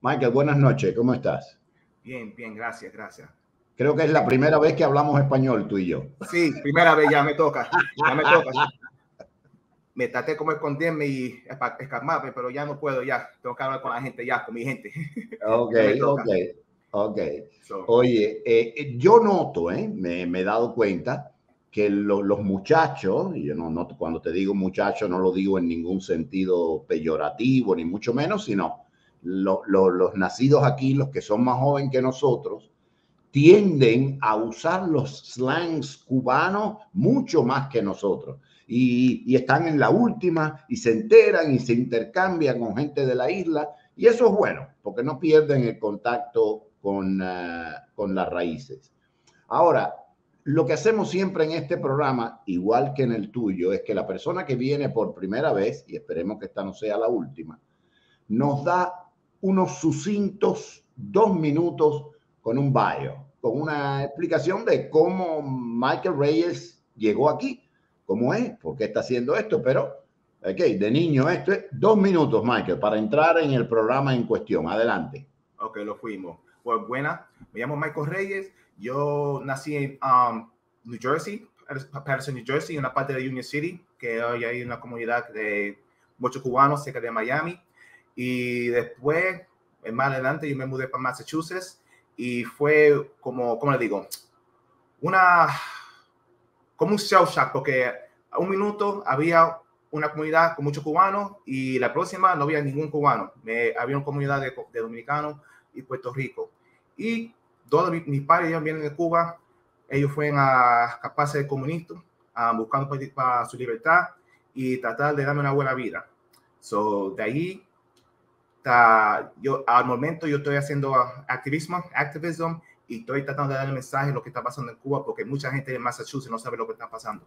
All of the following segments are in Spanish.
Michael, buenas noches, ¿cómo estás? Bien, bien, gracias, gracias. Creo que es la primera vez que hablamos español, tú y yo. Sí, primera vez, ya me toca, ya me toca. Me traté como esconderme y escaparme, pero ya no puedo, ya. Tengo que hablar con la gente, ya, con mi gente. Ok, Ya me toca. ok, ok. So, Oye, yo noto, me he dado cuenta que los muchachos, y yo cuando te digo muchacho no lo digo en ningún sentido peyorativo, ni mucho menos, sino los nacidos aquí, los que son más jóvenes que nosotros, tienden a usar los slangs cubanos mucho más que nosotros. Y están en la última y se enteran y se intercambian con gente de la isla. Y eso es bueno, porque no pierden el contacto con las raíces. Ahora, lo que hacemos siempre en este programa, igual que en el tuyo, es que la persona que viene por primera vez, y esperemos que esta no sea la última, nos da unos sucintos 2 minutos con un bio, con una explicación de cómo Michael Reyes llegó aquí, cómo es, por qué está haciendo esto, pero de niño esto es 2 minutos, Michael, para entrar en el programa en cuestión. Adelante. ok, lo fuimos. Pues buena, me llamo Michael Reyes. Yo nací en New Jersey, Patterson, New Jersey, una parte de Union City, que hoy hay una comunidad de muchos cubanos cerca de Miami. Y después, más adelante, yo me mudé para Massachusetts y fue como, ¿cómo le digo? Como un shell shock, porque a un minuto había una comunidad con muchos cubanos y la próxima no había ningún cubano. Había una comunidad de dominicanos y Puerto Rico. Y todos mis padres vienen de Cuba. Ellos fueron a escaparse del comunismo, buscando para su libertad y tratar de darme una buena vida. So, de ahí, yo al momento yo estoy haciendo activism, y estoy tratando de dar el mensaje de lo que está pasando en Cuba, porque mucha gente de Massachusetts no sabe lo que está pasando.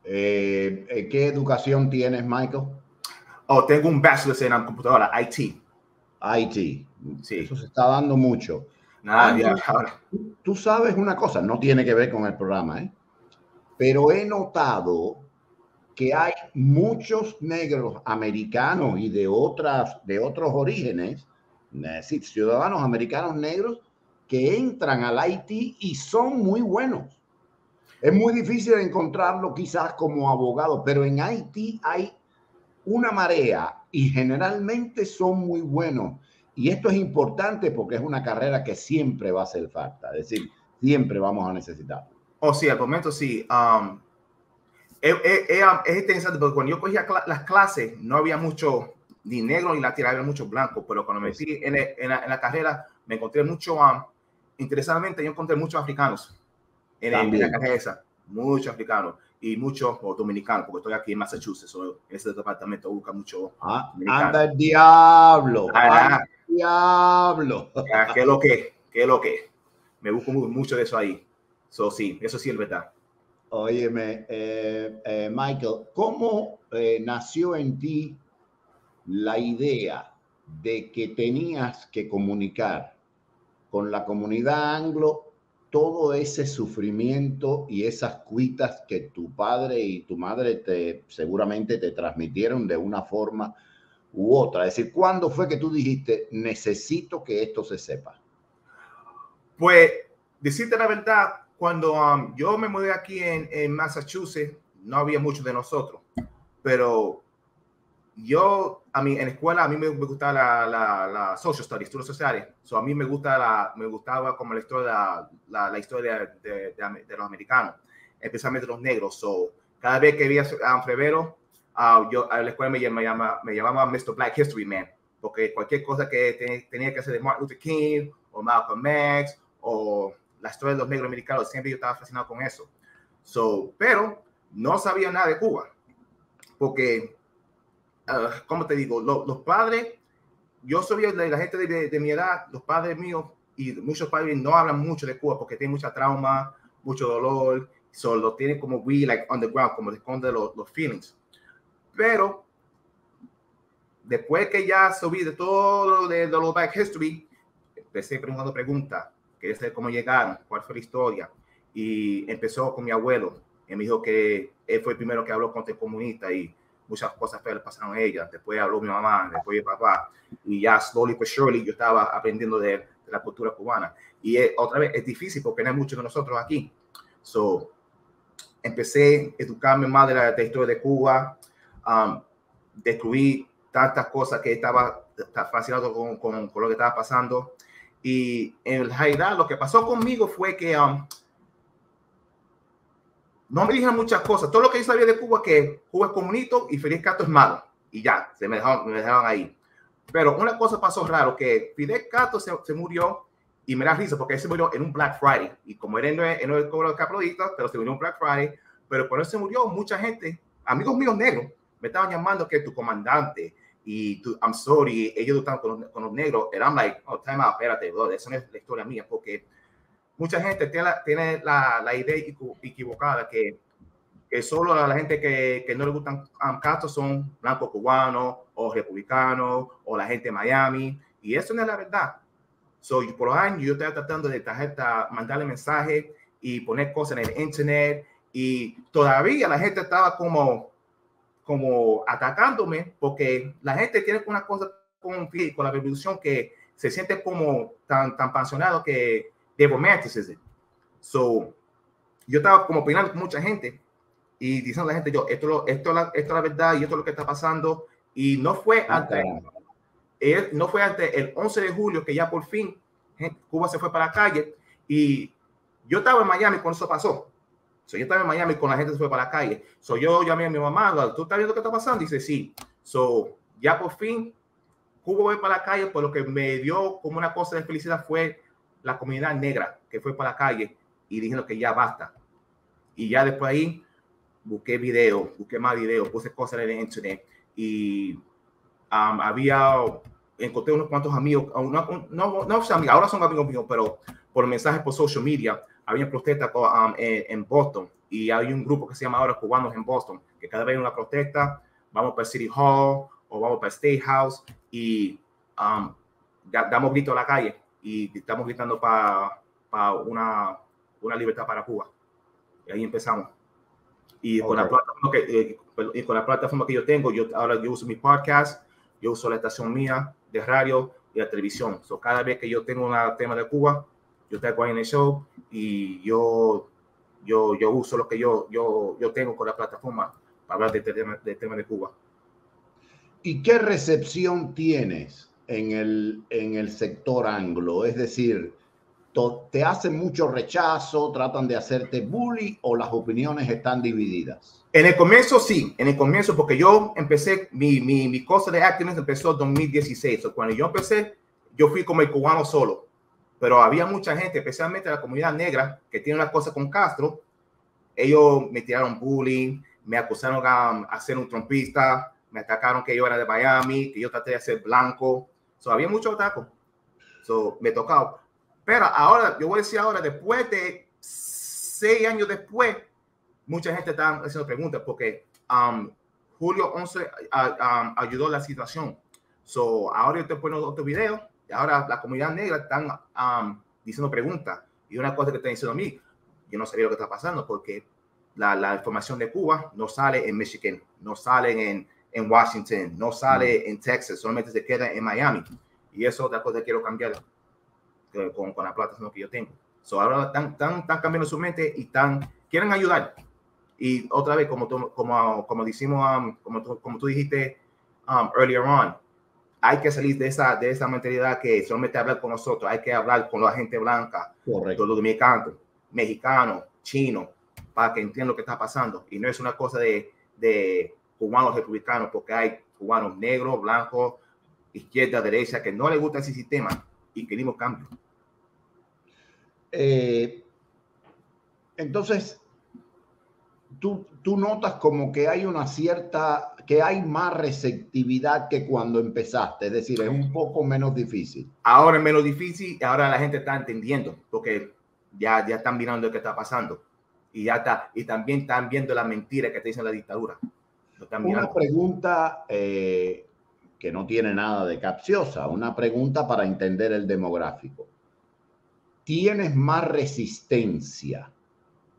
¿Qué educación tienes, Michael? Oh, tengo un bachelor's en computadora, IT. IT. Sí. Eso se está dando mucho. Nada, ya, ahora. Tú sabes una cosa, no tiene que ver con el programa, pero he notado que hay muchos negros americanos y de otros orígenes, ciudadanos americanos negros, que entran al Haití y son muy buenos. Es muy difícil encontrarlo quizás como abogado, pero en Haití hay una marea y generalmente son muy buenos. Y esto es importante porque es una carrera que siempre va a hacer falta, es decir, siempre vamos a necesitarlo. Oh, sí, al momento sí. Es interesante porque cuando yo cogía las clases no había mucho ni negro ni latino, había mucho blanco, pero cuando me metí en la carrera me encontré mucho, interesantemente yo encontré muchos africanos en la carrera esa, muchos africanos y muchos dominicanos, porque estoy aquí en Massachusetts, en ese departamento busca mucho dominicano. ¡Anda el diablo! ¡Anda el diablo! ¿Qué es lo que? ¿Qué es lo que? Me busco mucho de eso ahí. Sí, eso sí es verdad. Óyeme, Michael, ¿cómo nació en ti la idea de que tenías que comunicar con la comunidad anglo todo ese sufrimiento y esas cuitas que tu padre y tu madre seguramente te transmitieron de una forma u otra? Es decir, ¿cuándo fue que tú dijiste, necesito que esto se sepa? Pues, decirte la verdad, cuando yo me mudé aquí en Massachusetts, no había mucho de nosotros, pero yo, en la escuela, a mí me gustaba la social studies, estudios sociales. A mí me gustaba como la historia de los americanos, especialmente los negros. Cada vez que veía febrero, yo a la escuela me llamaba Mr. Black History Man, porque cualquier cosa que tenía que hacer de Martin Luther King o Malcolm X o la historia de los negros americanos, siempre yo estaba fascinado con eso. Pero no sabía nada de Cuba, porque ¿cómo te digo? Los padres, yo soy de la gente de mi edad, los padres míos y muchos padres no hablan mucho de Cuba porque tienen mucha trauma, mucho dolor, solo tienen como like underground, como esconde los feelings. Pero después que ya subí de todo de los Black History, empecé preguntando preguntas, quería saber cómo llegaron, cuál fue la historia, y empezó con mi abuelo. Él me dijo que él fue el primero que habló contra el comunista y muchas cosas feas le pasaron a ella. Después habló mi mamá, después mi papá. Y ya slowly but surely yo estaba aprendiendo de la cultura cubana. Y otra vez es difícil porque no hay muchos de nosotros aquí. So, empecé a educarme más de la historia de Cuba. Descubrí tantas cosas que estaba fascinado con lo que estaba pasando. Y en realidad lo que pasó conmigo fue que no me dijeron muchas cosas. Todo lo que yo sabía de Cuba, que Cuba es comunista y Fidel Castro es malo. Y ya, me dejaron ahí. Pero una cosa pasó raro, que Fidel Castro se murió y me da risa porque él se murió en un Black Friday. Y como él no es como los capitalistas, pero se murió en un Black Friday. Pero cuando él se murió, mucha gente, amigos míos negros, me estaban llamando que tu comandante y I'm sorry, ellos están con los negros. And I'm like, oh, time out, espérate, bro, esa no es la historia mía, porque mucha gente tiene la idea equivocada que solo la gente que no le gustan Castro son blancos cubanos o republicanos o la gente de Miami, y eso no es la verdad. Por los años yo estoy tratando de mandarle mensajes y poner cosas en el internet, y todavía la gente estaba como atacándome porque la gente tiene una cosa con la revolución que se siente como tan apasionado que de romanticism. Yo estaba como opinando con mucha gente y diciendo a la gente, esto es la verdad y esto es lo que está pasando. Y no fue ante el 11 de julio que ya por fin Cuba se fue para la calle, y yo estaba en Miami cuando eso pasó. Yo estaba en Miami con la gente se fue para la calle. Yo llamé a mi mamá, ¿tú estás viendo qué está pasando? Dice, sí. Ya por fin Cuba fue para la calle, pues lo que me dio como una cosa de felicidad fue la comunidad negra que fue para la calle y dijeron que ya basta. Y ya después ahí busqué más videos, puse cosas en el internet y encontré unos cuantos amigos, ahora son amigos míos, pero por mensajes por social media. Había protestas en Boston, y hay un grupo que se llama ahora Cubanos en Boston, que cada vez hay una protesta, vamos para City Hall o vamos para State House y damos gritos a la calle y estamos gritando para una libertad para Cuba. Y ahí empezamos. Y con la plataforma que yo tengo, ahora yo uso mi podcast, yo uso la estación mía de radio y la televisión. Cada vez que yo tengo un tema de Cuba, yo traigo ahí en el show y yo uso lo que yo tengo con la plataforma para hablar del tema de Cuba. ¿Y qué recepción tienes en el sector anglo? Es decir, ¿te hacen mucho rechazo, tratan de hacerte bully o las opiniones están divididas? En el comienzo sí, porque yo empecé, mi cosa de activismo empezó en 2016. Cuando yo empecé, yo fui como el cubano solo. Pero había mucha gente, especialmente la comunidad negra, que tiene una cosa con Castro. Ellos me tiraron bullying, me acusaron a ser un trompista, me atacaron que yo era de Miami, que yo traté de ser blanco. Había mucho ataque. Me tocaba. Pero ahora, yo voy a decir ahora, después de 6 años después, mucha gente está haciendo preguntas porque Julio 11 ayudó a la situación. Ahora yo estoy poniendo otro video. Y ahora la comunidad negra están diciendo preguntas. Y una cosa que están diciendo a mí, yo no sabía lo que está pasando porque la información de Cuba no sale en Michigan, no sale en Washington, no sale en Texas, solamente se queda en Miami. Y eso es otra cosa que quiero cambiar con la plataforma que yo tengo. Ahora están cambiando su mente y quieren ayudar. Y otra vez, como decimos, como tú dijiste earlier on, hay que salir de esa mentalidad que solamente hablar con nosotros, hay que hablar con la gente blanca, con los dominicanos, mexicanos, chinos, para que entiendan lo que está pasando. Y no es una cosa de cubanos republicanos, porque hay cubanos negros, blancos, izquierda, derecha, que no les gusta ese sistema y queremos cambio. Entonces, tú notas como que hay que hay más receptividad que cuando empezaste, es decir, es un poco menos difícil. Ahora es menos difícil, y ahora la gente está entendiendo, porque ya están mirando lo que está pasando, y también están viendo la mentira que te dicen la dictadura. Una pregunta que no tiene nada de capciosa, una pregunta para entender el demográfico. ¿Tienes más resistencia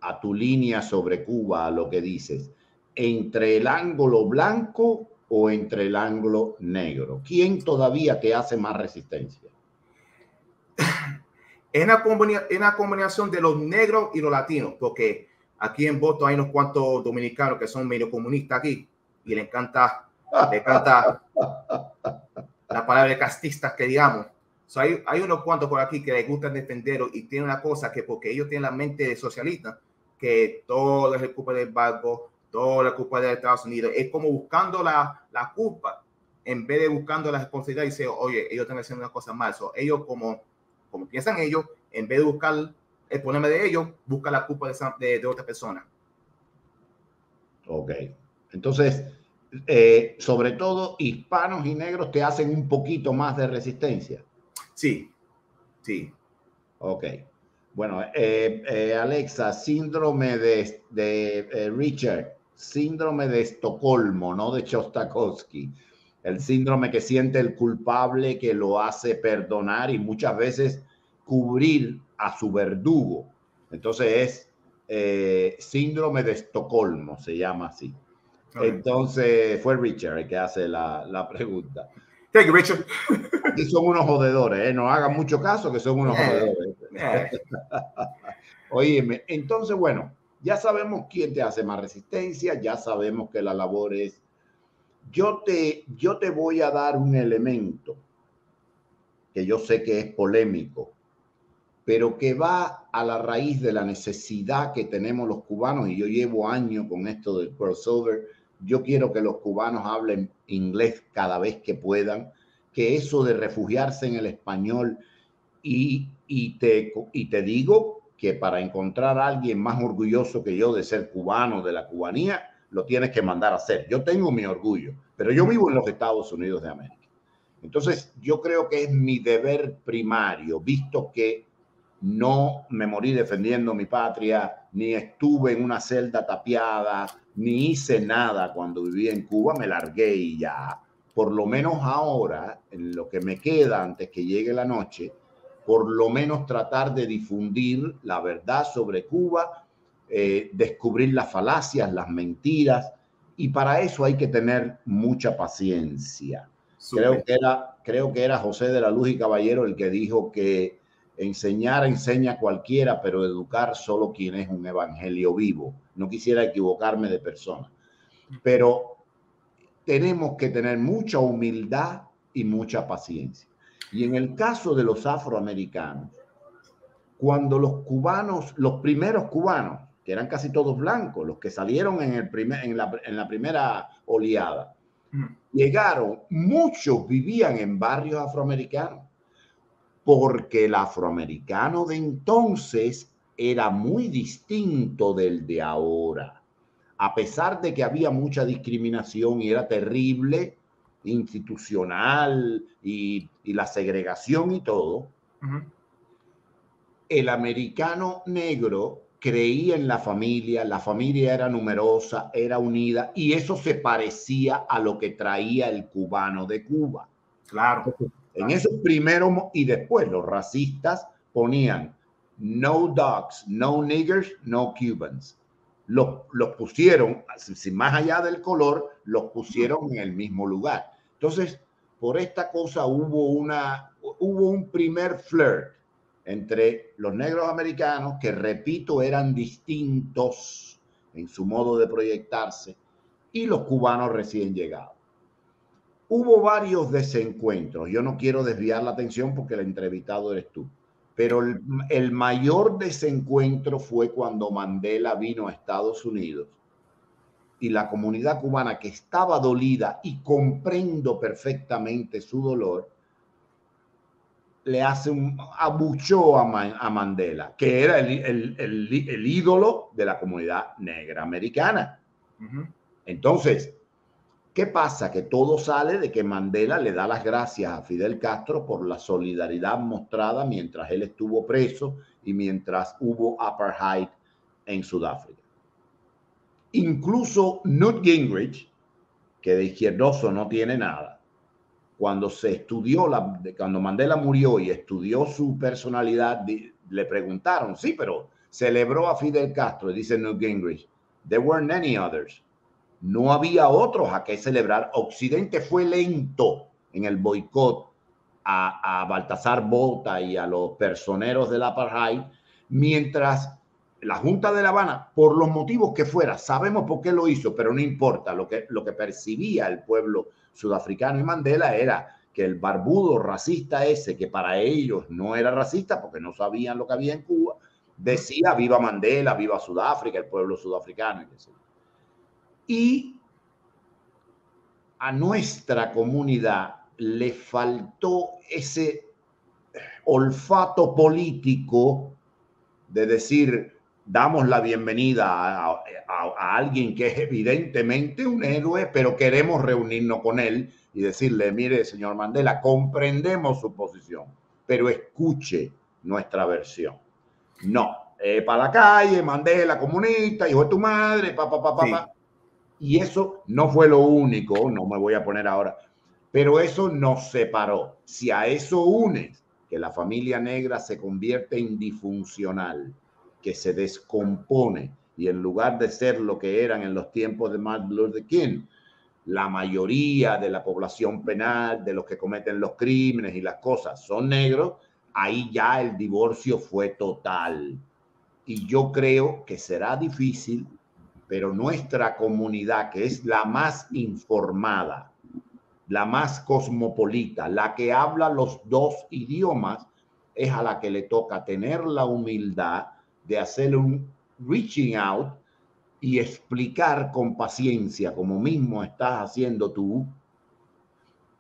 a tu línea sobre Cuba, a lo que dices, entre el ángulo blanco o entre el ángulo negro? ¿Quién todavía te hace más resistencia? Es una combinación de los negros y los latinos, porque aquí en Boston hay unos cuantos dominicanos que son medio comunistas aquí y le encanta la palabra castistas que digamos. So hay unos cuantos por aquí que les gusta defenderlo y tienen una cosa que porque ellos tienen la mente de socialista, que todo es culpa del banco, todo es culpa de Estados Unidos. Es como buscando la culpa en vez de buscando la responsabilidad y decir, oye, ellos están haciendo una cosa mal. So, ellos como piensan ellos, en vez de buscar el problema de ellos, busca la culpa de otra persona. Ok. Entonces, sobre todo hispanos y negros te hacen un poquito más de resistencia. Sí, sí. Ok. Bueno, Alexa, síndrome de Richard, síndrome de Estocolmo, no de Shostakovich. El síndrome que siente el culpable, que lo hace perdonar y muchas veces cubrir a su verdugo. Entonces es síndrome de Estocolmo, se llama así. Okay. Entonces fue Richard el que hace la pregunta. Thank you, Richard. Aquí son unos jodedores, no hagan mucho caso que son unos jodedores. Óyeme, entonces, bueno, ya sabemos quién te hace más resistencia, ya sabemos que la labor es... Yo te voy a dar un elemento que yo sé que es polémico, pero que va a la raíz de la necesidad que tenemos los cubanos, y yo llevo años con esto del crossover. Yo quiero que los cubanos hablen inglés cada vez que puedan, que eso de refugiarse en el español, y te digo que para encontrar a alguien más orgulloso que yo de ser cubano, de la cubanía, lo tienes que mandar a hacer. Yo tengo mi orgullo, pero yo vivo en los Estados Unidos de América. Entonces, yo creo que es mi deber primario, visto que no me morí defendiendo mi patria, ni estuve en una celda tapiada, ni hice nada cuando viví en Cuba, me largué y ya. Por lo menos ahora, en lo que me queda antes que llegue la noche, por lo menos tratar de difundir la verdad sobre Cuba, descubrir las falacias, las mentiras, y para eso hay que tener mucha paciencia. Creo que era José de la Luz y Caballero el que dijo que enseñar enseña cualquiera, pero educar solo quien es un evangelio vivo. No quisiera equivocarme de persona, pero tenemos que tener mucha humildad y mucha paciencia. Y en el caso de los afroamericanos, cuando los cubanos, los primeros cubanos, que eran casi todos blancos, los que salieron en la primera oleada, llegaron, muchos vivían en barrios afroamericanos, porque el afroamericano de entonces era muy distinto del de ahora. A pesar de que había mucha discriminación y era terrible, institucional y la segregación y todo, el americano negro creía en la familia era numerosa, era unida, y eso se parecía a lo que traía el cubano de Cuba. Claro. En esos primeros, y después los racistas ponían no dogs, no niggers, no Cubans. Los pusieron, sin más allá del color, los pusieron en el mismo lugar. Entonces, por esta cosa hubo un primer flirt entre los negros americanos, que repito, eran distintos en su modo de proyectarse, y los cubanos recién llegados. Hubo varios desencuentros. Yo no quiero desviar la atención porque el entrevistado eres tú, pero el mayor desencuentro fue cuando Mandela vino a Estados Unidos y la comunidad cubana, que estaba dolida, y comprendo perfectamente su dolor, le hace abuchó a Mandela, que era el ídolo de la comunidad negra americana. Entonces, ¿qué pasa? Que todo sale de que Mandela le da las gracias a Fidel Castro por la solidaridad mostrada mientras él estuvo preso y mientras hubo apartheid en Sudáfrica. Incluso Newt Gingrich, que de izquierdoso no tiene nada, cuando se estudió, cuando Mandela murió y estudió su personalidad, le preguntaron, sí, pero celebró a Fidel Castro, y dice Newt Gingrich, there weren't any others. no había otros a qué celebrar. Occidente fue lento en el boicot a Baltasar Botha y a los personeros del apartheid, mientras la Junta de La Habana, por los motivos que fuera, sabemos por qué lo hizo, pero no importa, lo que percibía el pueblo sudafricano y Mandela era que el barbudo racista ese, que para ellos no era racista porque no sabían lo que había en Cuba, decía viva Mandela, viva Sudáfrica, el pueblo sudafricano. Y a nuestra comunidad le faltó ese olfato político de decir, damos la bienvenida a alguien que es evidentemente un héroe, pero queremos reunirnos con él y decirle, mire, señor Mandela, comprendemos su posición, pero escuche nuestra versión. No, para la calle, Mandela, comunista, hijo de tu madre, papá. Y eso no fue lo único, no me voy a poner ahora, pero eso nos separó. Si a eso unes que la familia negra se convierte en disfuncional, que se descompone y en lugar de ser lo que eran en los tiempos de Martin Luther King, la mayoría de la población penal, de los que cometen los crímenes y las cosas son negros, ahí ya el divorcio fue total. Y yo creo que será difícil, pero nuestra comunidad, que es la más informada, la más cosmopolita, la que habla los dos idiomas, es a la que le toca tener la humildad de hacer un reaching out y explicar con paciencia, como mismo estás haciendo tú,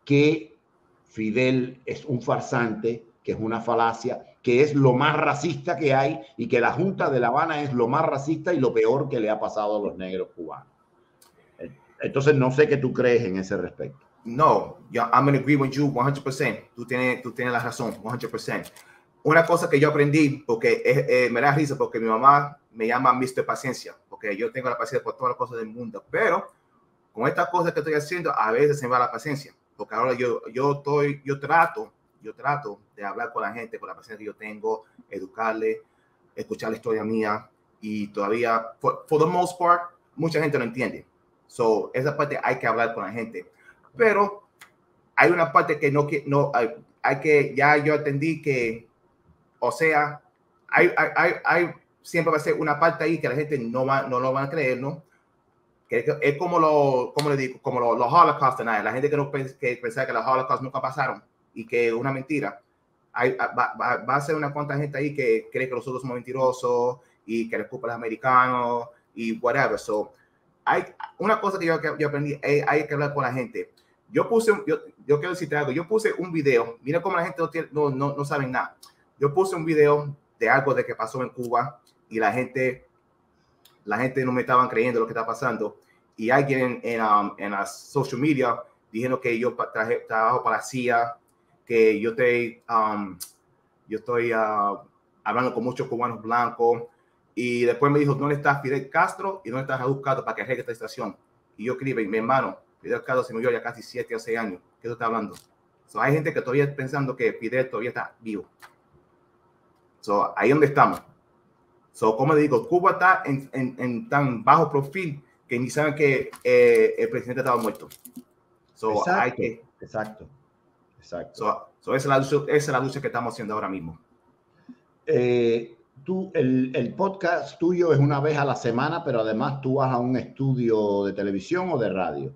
que Fidel es un farsante, que es una falacia, que es lo más racista que hay y que la Junta de La Habana es lo más racista y lo peor que le ha pasado a los negros cubanos. Entonces, no sé qué tú crees en ese respecto. No, I'm going to agree with you 100%. Tú tienes la razón, 100%. Una cosa que yo aprendí, porque me da risa, porque mi mamá me llama Mr. Paciencia, porque yo tengo la paciencia por todas las cosas del mundo, pero con estas cosas que estoy haciendo, a veces se me va la paciencia, porque ahora yo trato de hablar con la gente, con la paciencia que yo tengo, educarle, escuchar la historia mía, y todavía, for the most part, mucha gente no entiende. So, esa parte hay que hablar con la gente. Pero hay una parte que hay que, ya yo entendí que, o sea, siempre va a ser una parte ahí que la gente no lo van a creer, ¿no? Que es como los Holocaust deniers, la gente que pensaba que los Holocaust nunca pasaron y que es una mentira. Va a ser una cuanta gente ahí que cree que nosotros somos mentirosos y que les culpa a los americanos y whatever. So, hay una cosa que yo aprendí, hay que hablar con la gente. Yo quiero decirte algo, yo puse un video, mira cómo la gente no sabe nada. Yo puse un video de algo de que pasó en Cuba y la gente no me estaban creyendo lo que está pasando. Y alguien en las social media dijeron que yo trabajo para la CIA, que yo estoy hablando con muchos cubanos blancos. Y después me dijo, ¿dónde está Fidel Castro y dónde está Raúl Castro para que arregle esta estación? Y yo escribí, mi hermano, Fidel Castro se murió ya casi 7 o 6 años. ¿Qué tú estás hablando? So, hay gente que todavía está pensando que Fidel todavía está vivo. So, ahí donde estamos. So, como digo, Cuba está en tan bajo perfil que ni saben que el presidente estaba muerto. So, Exacto. So, esa es la lucha que estamos haciendo ahora mismo. El podcast tuyo es una vez a la semana, pero además tú vas a un estudio de televisión o de radio.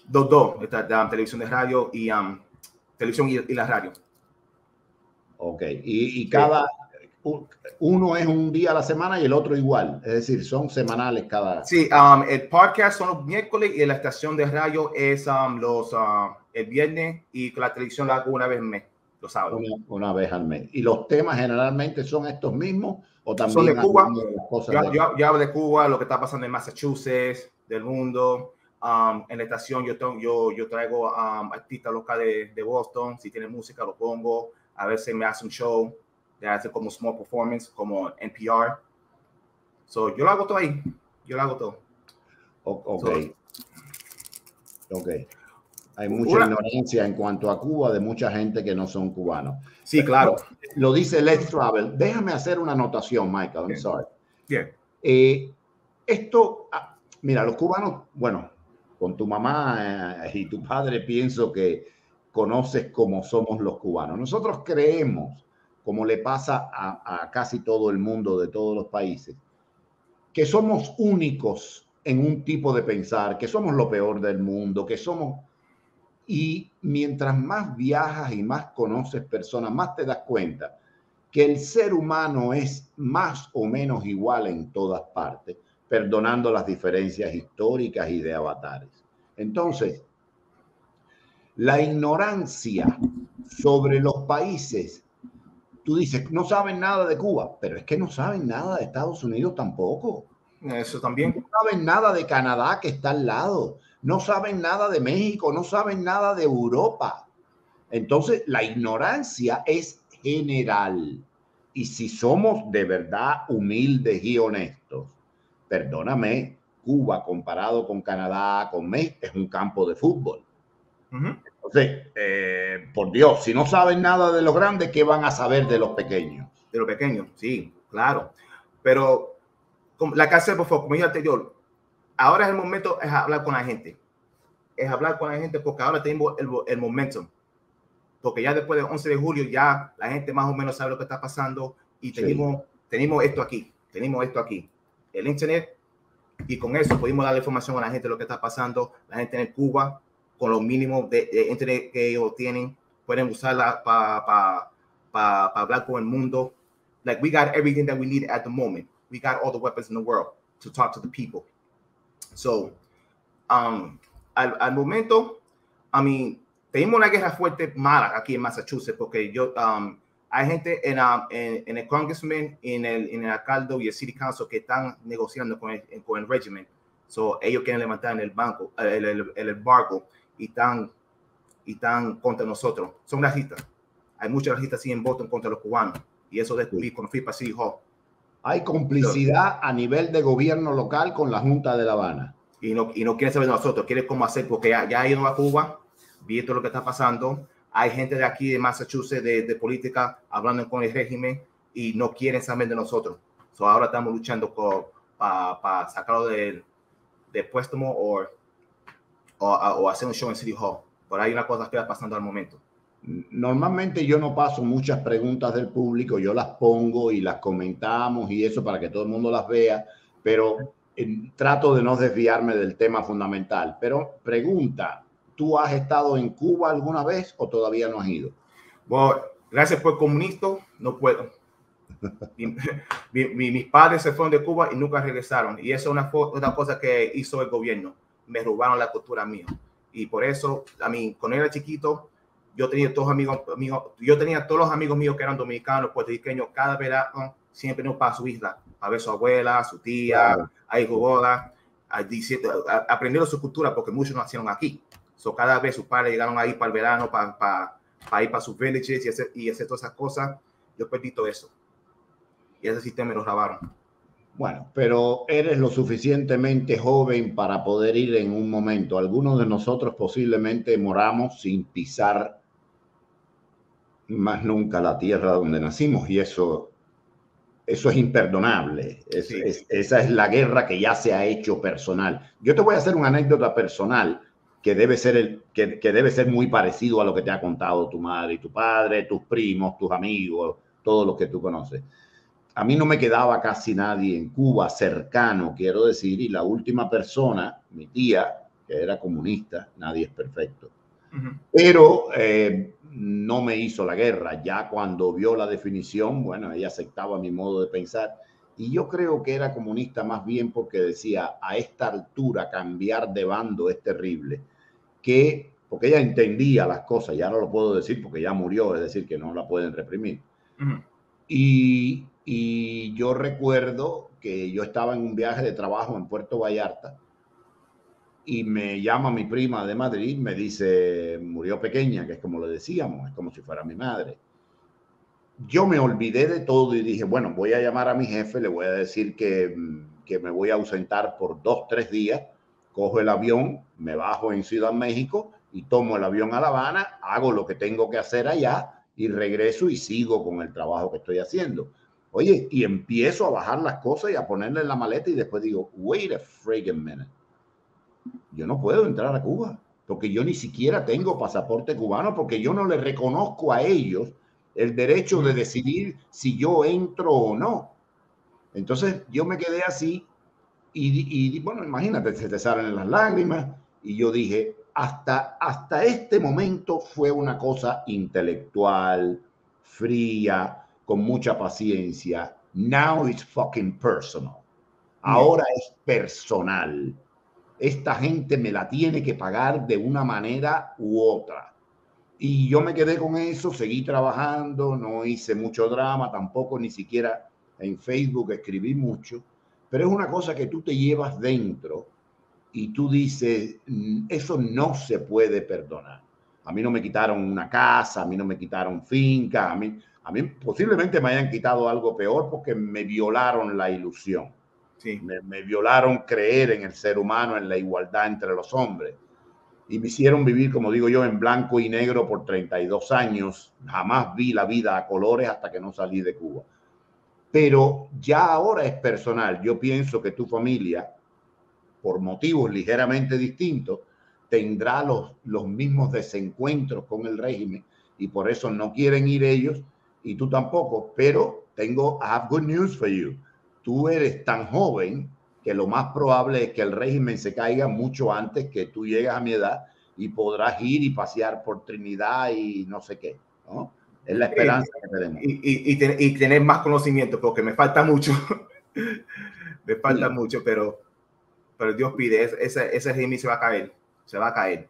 Dos, televisión de radio y televisión y la radio. Ok, y cada uno es un día a la semana y el otro igual, es decir, son semanales cada. Sí, el podcast son los miércoles y la estación de radio es el viernes y la televisión la hago una vez al mes, los sábados. Una vez al mes. ¿Y los temas generalmente son estos mismos o también son de Cuba? Yo hablo de Cuba, lo que está pasando en Massachusetts, del mundo. En la estación yo traigo artistas locales de Boston. Si tiene música lo pongo. A veces me hace un show, le hace como small performance, como NPR. So, yo lo hago todo ahí. Ok. Hay mucha ignorancia en cuanto a Cuba de mucha gente que no son cubanos. Sí, claro. Lo dice Let's Travel. Déjame hacer una anotación, Michael. I'm sorry. Yeah. Esto, mira, los cubanos, bueno, con tu mamá y tu padre pienso que conoces cómo somos los cubanos. Nosotros creemos, como le pasa a casi todo el mundo de todos los países, que somos únicos en un tipo de pensar, que somos lo peor del mundo, que somos... Y mientras más viajas y más conoces personas, más te das cuenta que el ser humano es más o menos igual en todas partes, perdonando las diferencias históricas y de avatares. Entonces, la ignorancia sobre los países, tú dices, no saben nada de Cuba, pero es que no saben nada de Estados Unidos tampoco. Eso también. No saben nada de Canadá, que está al lado. No saben nada de México, no saben nada de Europa. Entonces, la ignorancia es general. Y si somos de verdad humildes y honestos, perdóname, Cuba comparado con Canadá, con México, es un campo de fútbol. Entonces, por Dios, si no saben nada de los grandes, ¿qué van a saber de los pequeños? De los pequeños, sí, claro. Pero, como la casa, por favor, como dije anterior, ahora es el momento, es hablar con la gente. Es hablar con la gente porque ahora tenemos el momentum. Porque ya después del 11 de julio ya la gente más o menos sabe lo que está pasando y tenemos esto aquí, el internet, y con eso podemos darle información a la gente de lo que está pasando. La gente en Cuba, con lo mínimo de internet que ellos tienen, pueden usarla para hablar con el mundo. Like, we got everything that we need at the moment. We got all the weapons in the world to talk to the people. So, al momento, I mean, tenemos una guerra fuerte mala aquí en Massachusetts porque hay gente en el congressman, en el alcalde y el city council que están negociando con el regiment. So, ellos quieren levantar en el banco, el embargo y están contra nosotros. Son racistas. Hay muchos racistas así en Boston contra los cubanos. Y eso descubrí cuando fui para City Hall. Hay complicidad a nivel de gobierno local con la Junta de La Habana. Y no quieren saber de nosotros, quieren cómo hacer, porque ya ha ido a Cuba, visto lo que está pasando. Hay gente de aquí de Massachusetts, de política, hablando con el régimen y no quieren saber de nosotros. So ahora estamos luchando para sacarlo del puesto o hacer un show en City Hall. Pero hay una cosa que está pasando al momento. Normalmente yo no paso muchas preguntas del público, yo las pongo y las comentamos y eso para que todo el mundo las vea, pero trato de no desviarme del tema fundamental. Pero pregunta, ¿tú has estado en Cuba alguna vez o todavía no has ido? Bueno, gracias por comunista, no puedo. Mis padres se fueron de Cuba y nunca regresaron. Y eso es una cosa que hizo el gobierno. Me robaron la cultura mía. Y por eso, cuando era chiquito, yo tenía todos los amigos míos que eran dominicanos, puertorriqueños, cada verano siempre nos para su isla, a ver su abuela, su tía, claro. Ahí jugola, aprendieron su cultura porque muchos nacieron aquí. So, cada vez sus padres llegaron ahí para el verano, para ir para sus villages y hacer todas esas cosas. Yo perdí todo eso. Y ese sistema me lo robaron. Bueno, pero eres lo suficientemente joven para poder ir en un momento. Algunos de nosotros posiblemente moramos sin pisar más nunca la tierra donde nacimos y eso es imperdonable. Esa es la guerra que ya se ha hecho personal. Yo te voy a hacer una anécdota personal que debe ser, que debe ser muy parecido a lo que te ha contado tu madre y tu padre, tus primos, tus amigos, todos los que tú conoces. A mí no me quedaba casi nadie en Cuba cercano, quiero decir, y la última persona, mi tía, que era comunista, nadie es perfecto, pero no me hizo la guerra. Ya cuando vio la definición, bueno, ella aceptaba mi modo de pensar y yo creo que era comunista más bien porque decía, a esta altura cambiar de bando es terrible, porque ella entendía las cosas, ya no lo puedo decir porque ya murió, es decir, que no la pueden reprimir. Y yo recuerdo que yo estaba en un viaje de trabajo en Puerto Vallarta y me llama mi prima de Madrid, me dice, murió pequeña, que es como le decíamos, es como si fuera mi madre. Yo me olvidé de todo y dije, bueno, voy a llamar a mi jefe, le voy a decir que me voy a ausentar por 2 o 3 días, cojo el avión, me bajo en Ciudad México y tomo el avión a La Habana, hago lo que tengo que hacer allá y regreso y sigo con el trabajo que estoy haciendo. Oye, y empiezo a bajar las cosas y a ponerle en la maleta y después digo, wait a friggin' minute. yo no puedo entrar a Cuba, porque yo ni siquiera tengo pasaporte cubano, porque yo no les reconozco a ellos el derecho de decidir si yo entro o no. Entonces yo me quedé así y bueno, imagínate, se te salen las lágrimas y yo dije, hasta este momento fue una cosa intelectual, fría, con mucha paciencia. Now it's fucking personal. Ahora es personal. Esta gente me la tiene que pagar de una manera u otra. Y yo me quedé con eso, seguí trabajando, no hice mucho drama, tampoco ni siquiera en Facebook escribí mucho, pero es una cosa que tú te llevas dentro y tú dices, eso no se puede perdonar. A mí no me quitaron una casa, a mí no me quitaron finca, a mí posiblemente me hayan quitado algo peor porque me violaron la ilusión. Sí. Me violaron creer en el ser humano, en la igualdad entre los hombres. Y me hicieron vivir, como digo yo, en blanco y negro por 32 años. Jamás vi la vida a colores hasta que no salí de Cuba. Pero ya ahora es personal. Yo pienso que tu familia, por motivos ligeramente distintos, tendrá los mismos desencuentros con el régimen y por eso no quieren ir ellos y tú tampoco. Pero I have good news for you. Tú eres tan joven que lo más probable es que el régimen se caiga mucho antes que tú llegues a mi edad y podrás ir y pasear por Trinidad y no sé qué, ¿no? Es la esperanza que tenemos. Y tener más conocimiento, porque me falta mucho. Me falta mucho, pero Dios pide, ese régimen se va a caer. Se va a caer.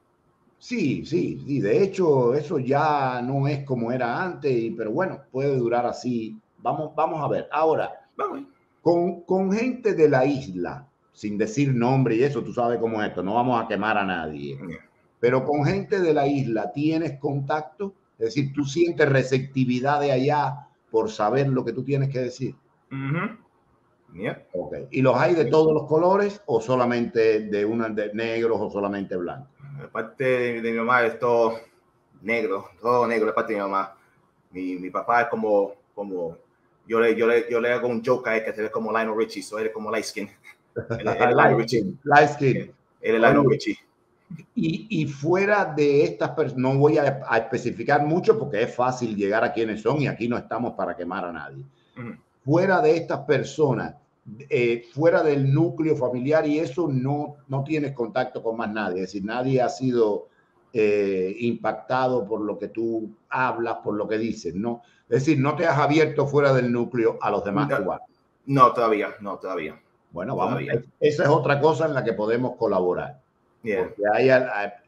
Sí. De hecho, eso ya no es como era antes, pero bueno, puede durar así. Vamos a ver. Ahora, con gente de la isla, sin decir nombre y eso, tú sabes cómo es esto, no vamos a quemar a nadie. Pero con gente de la isla, ¿tienes contacto? Es decir, ¿tú sientes receptividad de allá por saber lo que tú tienes que decir? Okay. ¿Y los hay de todos los colores o solamente de negros o solamente blancos? De parte de mi mamá es todo negro de parte de mi mamá. Mi papá es como yo le hago un joke a él que se ve como Lionel Richie, so él es como light skin. Light skin. Él es Lionel Richie. Y fuera de estas personas, no voy a especificar mucho porque es fácil llegar a quiénes son y aquí no estamos para quemar a nadie. Fuera de estas personas, fuera del núcleo familiar y eso, no tienes contacto con más nadie. Es decir, nadie ha sido impactado por lo que tú hablas, por lo que dices, ¿no? Es decir, no te has abierto fuera del núcleo a los demás cubanos. No, todavía. Bueno, vamos. Esa es otra cosa en la que podemos colaborar. Porque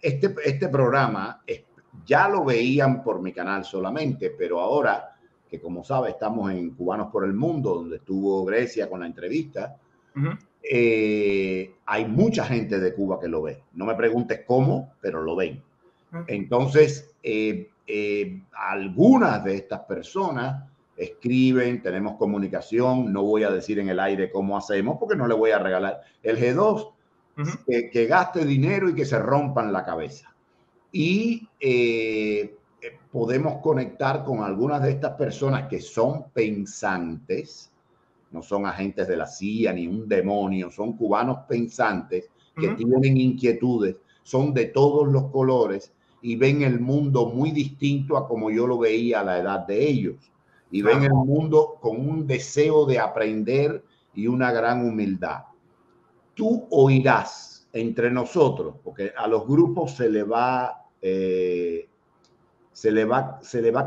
este programa ya lo veían por mi canal solamente, pero ahora que, como sabes, estamos en Cubanos por el Mundo, donde estuvo Grecia con la entrevista, hay mucha gente de Cuba que lo ve. No me preguntes cómo, pero lo ven. Entonces, algunas de estas personas escriben, tenemos comunicación, no voy a decir en el aire cómo hacemos, porque no le voy a regalar el G2, que gaste dinero y que se rompan la cabeza. Y podemos conectar con algunas de estas personas que son pensantes, no son agentes de la CIA ni un demonio, son cubanos pensantes que tienen inquietudes, son de todos los colores y ven el mundo muy distinto a como yo lo veía a la edad de ellos. Y ven el mundo con un deseo de aprender y una gran humildad. Tú oirás entre nosotros, porque a los grupos se le va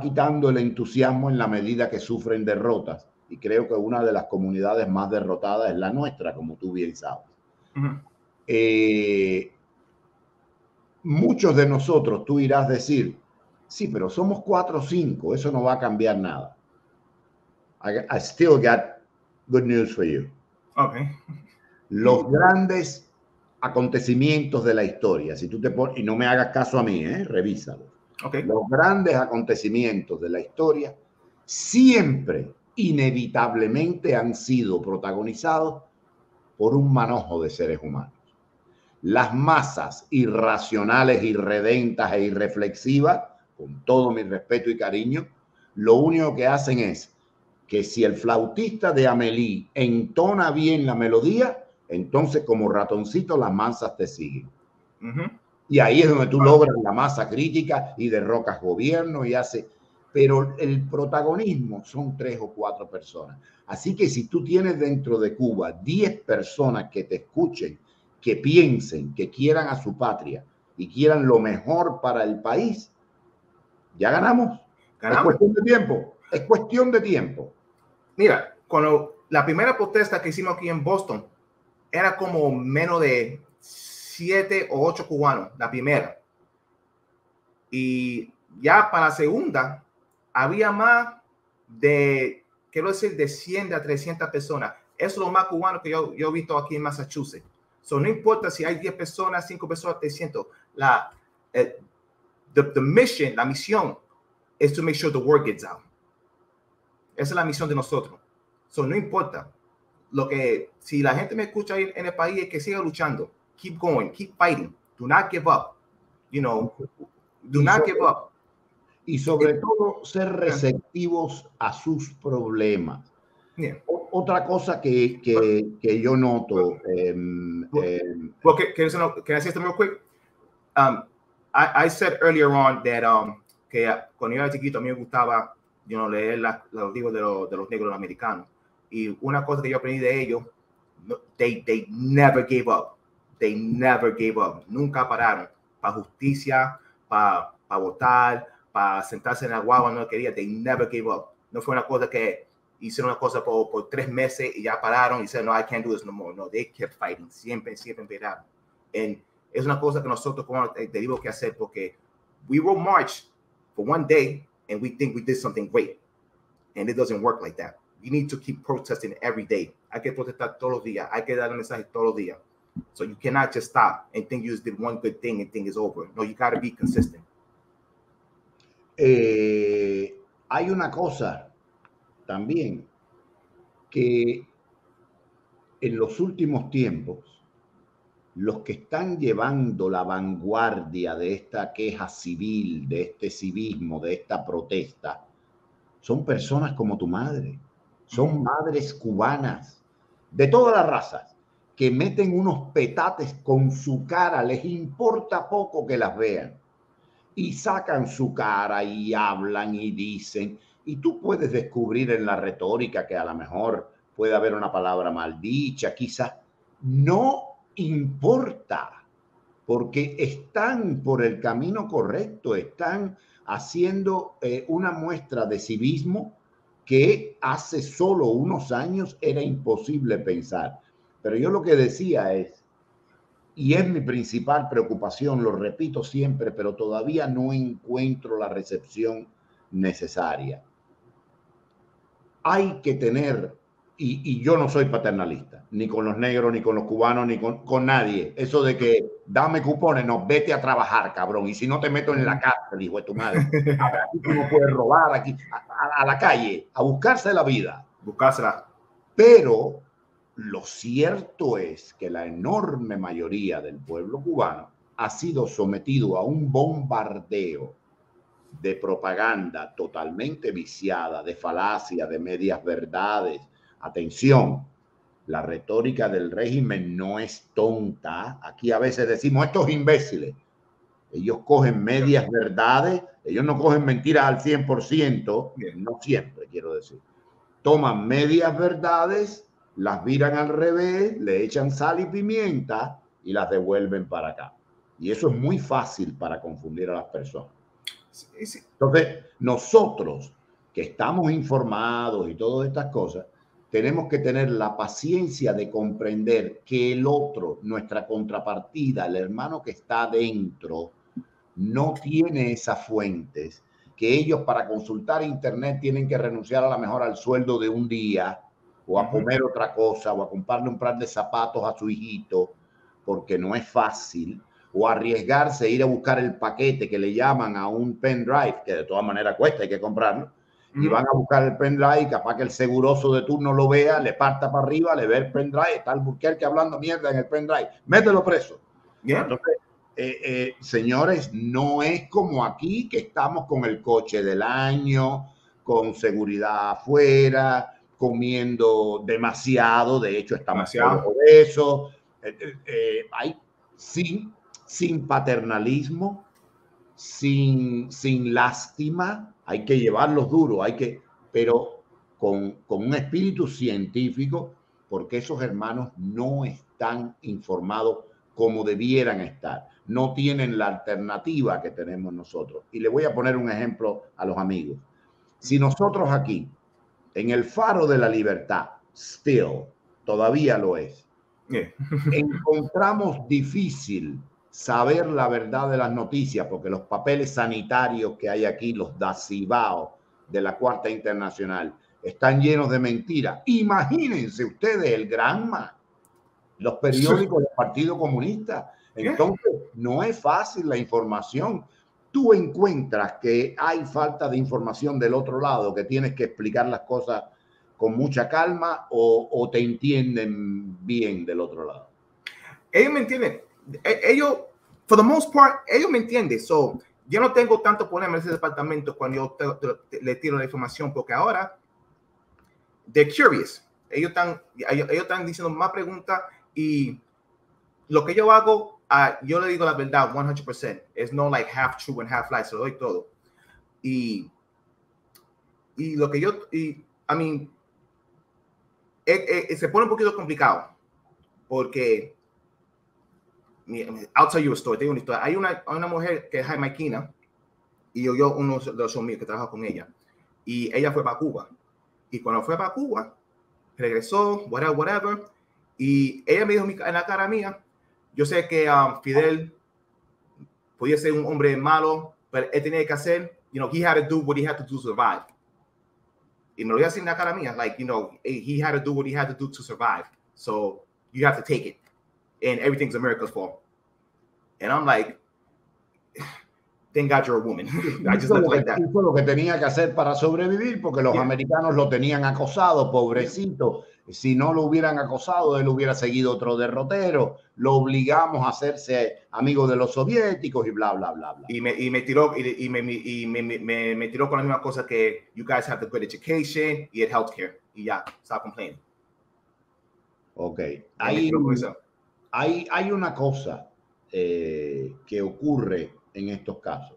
quitando el entusiasmo en la medida que sufren derrotas. Y creo que una de las comunidades más derrotadas es la nuestra, como tú bien sabes. Muchos de nosotros, tú irás a decir, sí, pero somos 4 o 5, eso no va a cambiar nada. I still got good news for you. Okay. Los grandes acontecimientos de la historia, si tú te pones, y no me hagas caso a mí, revísalo. Okay. Los grandes acontecimientos de la historia siempre, inevitablemente, han sido protagonizados por un manojo de seres humanos. Las masas irracionales, irredentas e irreflexivas, con todo mi respeto y cariño, lo único que hacen es que si el flautista de Amélie entona bien la melodía, Entonces, como ratoncito, las masas te siguen. Ujú. Y ahí es donde tú logras la masa crítica y derrocas gobierno y hace. Pero el protagonismo son 3 o 4 personas. Así que si tú tienes dentro de Cuba 10 personas que te escuchen, que piensen, que quieran a su patria y quieran lo mejor para el país, ya ganamos. Es Ganamos. cuestión de tiempo. Es cuestión de tiempo. Mira, cuando la primera protesta que hicimos aquí en Boston era como menos de 7 o 8 cubanos, la primera. Y ya para la segunda había más de, quiero decir, de 100 a 300 personas. Eso es lo más cubano que yo he visto aquí en Massachusetts. So, no importa si hay 10 personas, 5 personas, 300. The mission, la misión es to make sure the word gets out. Esa es la misión de nosotros. So, no importa. Lo que, si la gente me escucha en el país, es que siga luchando. Keep going, keep fighting. Do not give up. You know, do not give up. Y sobre todo, ser receptivos a sus problemas. Yeah. Otra cosa que yo noto. Well, can I say something real quick? I said earlier on that que cuando yo era chiquito a mí me gustaba leer los libros de los negros americanos. Y una cosa que yo aprendí de ellos, they never gave up. They never gave up. Nunca pararon. Para justicia, para votar, para sentarse en la guagua, no quería. They never gave up. No fue una cosa que hicieron una cosa por 3 meses y ya pararon y dijeron, no, I can't do this no more. No, they kept fighting. Siempre pararon. And es una cosa que nosotros como tenemos que hacer porque we will march for one day and we think we did something great. And it doesn't work like that. You need to keep protesting every day. Hay que protestar todos los días. Hay que dar un mensaje todos los días. So you cannot just stop and think you just did one good thing and think it's over. No, you got to be consistent. Hay una cosa también que en los últimos tiempos los que están llevando la vanguardia de esta queja civil, de este civismo, de esta protesta, son personas como tu madre, son madres cubanas de todas las razas que meten unos petates con su cara, les importa poco que las vean y sacan su cara y hablan y dicen, y tú puedes descubrir en la retórica que a lo mejor puede haber una palabra maldicha, quizás no importa, porque están por el camino correcto, están haciendo una muestra de civismo que hace solo unos años era imposible pensar. Pero yo lo que decía es, y es mi principal preocupación, lo repito siempre, pero todavía no encuentro la recepción necesaria. Hay que tener, y yo no soy paternalista, ni con los negros, ni con los cubanos, ni con nadie. Eso de que dame cupones, no, vete a trabajar, cabrón, y si no te meto en la cárcel, hijo de tu madre. Aquí tú no puedes robar, aquí, a la calle, a buscarse la vida. Buscársela. Pero lo cierto es que la enorme mayoría del pueblo cubano ha sido sometido a un bombardeo de propaganda totalmente viciada, de falacia, de medias verdades. Atención, la retórica del régimen no es tonta. Aquí a veces decimos, estos imbéciles, ellos cogen medias verdades, ellos no cogen mentiras al 100%, no siempre quiero decir. Toman medias verdades, las viran al revés, le echan sal y pimienta y las devuelven para acá. Y eso es muy fácil para confundir a las personas. Entonces, nosotros que estamos informados y todas estas cosas, tenemos que tener la paciencia de comprender que el otro, nuestra contrapartida, el hermano que está adentro, no tiene esas fuentes, que ellos para consultar internet tienen que renunciar a lo mejor al sueldo de un día o a comer otra cosa o a comprarle un par de zapatos a su hijito, porque no es fácil, o arriesgarse a ir a buscar el paquete que le llaman a un pendrive, que de todas maneras cuesta, hay que comprarlo, y van a buscar el pendrive, capaz que el seguroso de turno lo vea, le parta para arriba, le ve el pendrive, está el Burquerque hablando mierda en el pendrive, mételo preso. Entonces, señores, no es como aquí que estamos con el coche del año, con seguridad afuera, comiendo demasiado, de hecho estamos todos demasiado. obesos, hay sin paternalismo, sin lástima, hay que llevarlos duros, pero con un espíritu científico, porque esos hermanos no están informados como debieran estar, no tienen la alternativa que tenemos nosotros. Y le voy a poner un ejemplo a los amigos. Si nosotros aquí, en el Faro de la Libertad, todavía lo es, encontramos difícil saber la verdad de las noticias, porque los papeles sanitarios que hay aquí, los Dacibao de la Cuarta Internacional, están llenos de mentiras. Imagínense ustedes el Granma, los periódicos del Partido Comunista. Entonces, no es fácil la información. Tú encuentras que hay falta de información del otro lado, que tienes que explicar las cosas con mucha calma, o te entienden bien del otro lado. Ellos me entienden. Ellos, for the most part, ellos me entienden. So, yo no tengo tanto problema en ese departamento cuando yo le tiro la información, porque ahora they're curious. Ellos están diciendo más preguntas, y lo que yo hago, yo le digo la verdad 100%. Es no like half true and half lie, se lo doy todo. Y lo que se pone un poquito complicado, porque I'll tell you a story. Tengo una historia. Hay una mujer que es jamaiquina, y yo uno de los míos que trabaja con ella, y ella fue para Cuba, y cuando fue para Cuba regresó, whatever, y ella me dijo en la cara mía, yo sé que Fidel podía ser un hombre malo, pero él tenía que hacer, he had to do what he had to do to survive. Y me lo voy a decir en la cara mía, like, he had to do what he had to do to survive. So you have to take it. And everything's America's fault. And I'm like, thank God you're a woman. I just left like that. Hizo lo que tenía que hacer para sobrevivir, porque los americanos lo tenían acosado, pobrecito. Si no lo hubieran acosado, él hubiera seguido otro derrotero. Lo obligamos a hacerse amigo de los soviéticos y bla, bla, bla, bla. Y me tiró con la misma cosa que you guys have the good education y el healthcare. Y ya, stop complaining. Ok. Hay una cosa que ocurre en estos casos.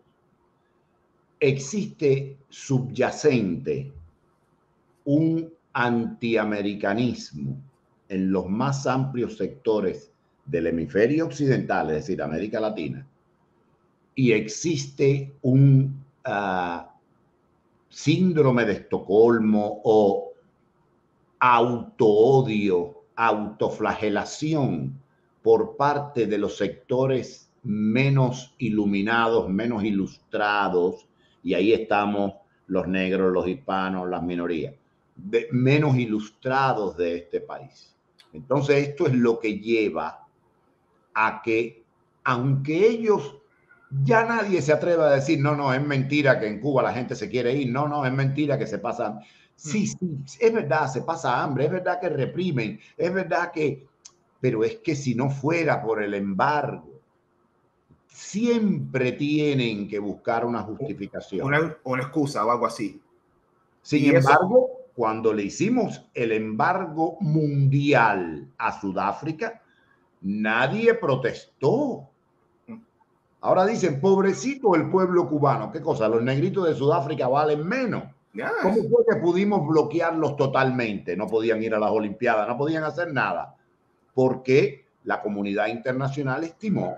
Existe subyacente un antiamericanismo en los más amplios sectores del hemisferio occidental, es decir, América Latina, y existe un síndrome de Estocolmo o autoodio, autoflagelación por parte de los sectores menos iluminados, menos ilustrados, y ahí estamos los negros, los hispanos, las minorías, menos ilustrados de este país. Entonces, esto es lo que lleva a que, aunque ellos, ya nadie se atreva a decir, no, es mentira que en Cuba la gente se quiere ir, no, es mentira que se pasa. Sí, es verdad, se pasa hambre, es verdad que reprimen, es verdad que, pero es que si no fuera por el embargo, siempre tienen que buscar una justificación. Una excusa o algo así. Sin embargo, cuando le hicimos el embargo mundial a Sudáfrica, nadie protestó. Ahora dicen, pobrecito el pueblo cubano. ¿Qué cosa? Los negritos de Sudáfrica valen menos. ¿Cómo fue que pudimos bloquearlos totalmente? No podían ir a las Olimpiadas, no podían hacer nada. Porque la comunidad internacional estimó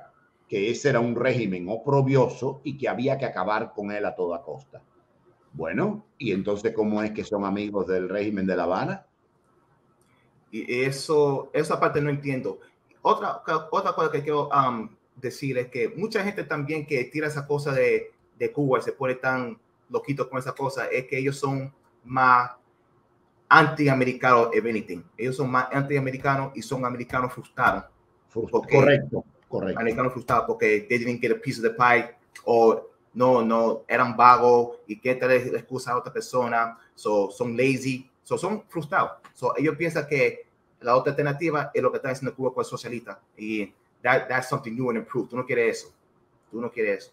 que ese era un régimen oprobioso y que había que acabar con él a toda costa. Bueno, ¿y entonces cómo es que son amigos del régimen de La Habana? Y esa parte no entiendo. Otra cosa que quiero decir es que mucha gente también que tira esa cosa de Cuba y se pone tan loquito con esa cosa, es que ellos son más anti-americanos, if anything. Ellos son más anti-americanos y son americanos frustrados. Correcto. Americanos frustrados porque they didn't get a piece of the pie, o no, eran vagos y que te la excusa a otra persona, son lazy, son frustrados. Ellos piensan que la otra alternativa es lo que está haciendo Cuba con el socialista, y that's something new and improved. Tú no quieres eso.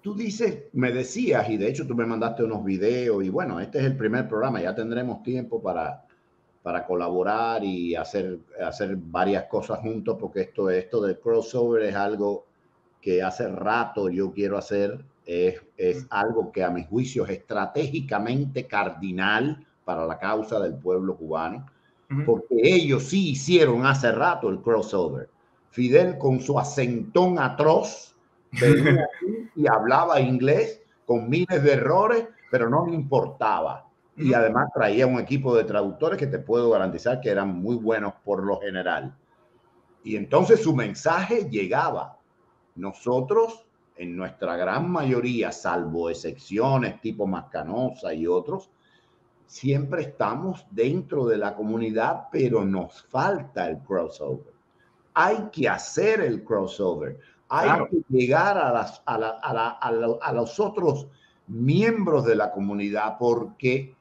tú dices, me decías, y de hecho tú me mandaste unos videos, y bueno, este es el primer programa, ya tendremos tiempo para colaborar y hacer varias cosas juntos, porque esto del crossover es algo que hace rato yo quiero hacer, es algo que a mi juicio es estratégicamente cardinal para la causa del pueblo cubano, porque ellos sí hicieron hace rato el crossover. Fidel con su acentón atroz venía aquí y hablaba inglés con miles de errores, pero no le importaba. Y además traía un equipo de traductores que te puedo garantizar que eran muy buenos por lo general. Y entonces su mensaje llegaba. Nosotros, en nuestra gran mayoría, salvo excepciones tipo Mascanosa y otros, siempre estamos dentro de la comunidad, pero nos falta el crossover. Hay que hacer el crossover. Hay que llegar a los otros miembros de la comunidad, porque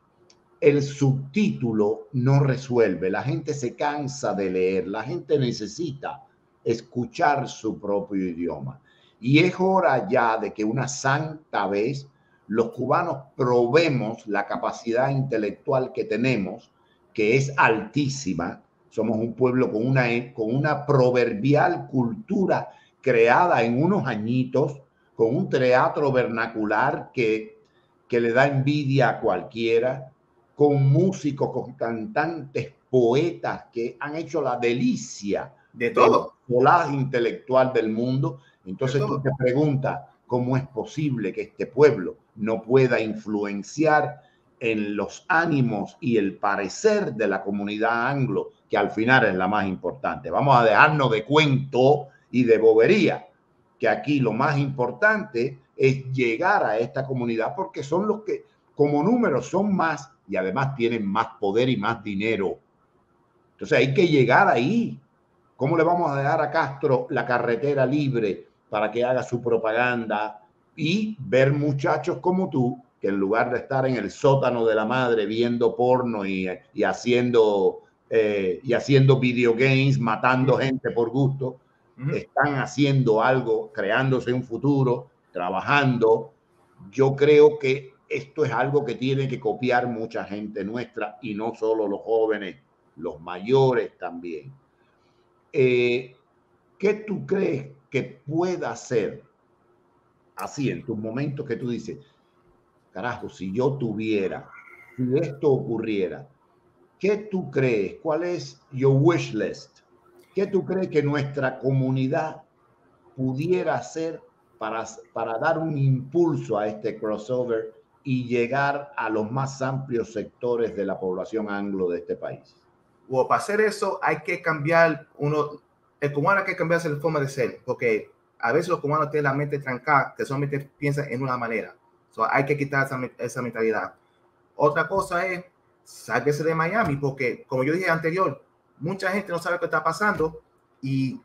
el subtítulo no resuelve. La gente se cansa de leer. La gente necesita escuchar su propio idioma. Y es hora ya de que una santa vez los cubanos probemos la capacidad intelectual que tenemos, que es altísima. Somos un pueblo con una proverbial cultura creada en unos añitos, con un teatro vernacular que le da envidia a cualquiera, con músicos, con cantantes, poetas que han hecho la delicia de todo el colaje intelectual del mundo. Entonces tú te preguntas cómo es posible que este pueblo no pueda influenciar en los ánimos y el parecer de la comunidad anglo, que al final es la más importante. Vamos a dejarnos de cuento y de bobería, que aquí lo más importante es llegar a esta comunidad, porque son los que como números son más y además tienen más poder y más dinero. Entonces hay que llegar ahí. ¿Cómo le vamos a dejar a Castro la carretera libre para que haga su propaganda y ver muchachos como tú, que en lugar de estar en el sótano de la madre viendo porno y haciendo videogames, matando gente por gusto, están haciendo algo, creándose un futuro, trabajando? Yo creo que esto es algo que tiene que copiar mucha gente nuestra, y no solo los jóvenes, los mayores también. ¿Qué tú crees que pueda ser así en tus momentos que tú dices, carajo, si yo tuviera, si esto ocurriera, qué tú crees? ¿Cuál es your wish list? ¿Qué tú crees que nuestra comunidad pudiera hacer para dar un impulso a este crossover y llegar a los más amplios sectores de la población anglo de este país? O para hacer eso hay que cambiar el cubano hay que cambiarse la forma de ser, porque a veces los cubanos tienen la mente trancada, que solamente piensan en una manera. Hay que quitar esa mentalidad. Otra cosa es, sálvese de Miami, porque como yo dije anterior, mucha gente no sabe qué está pasando y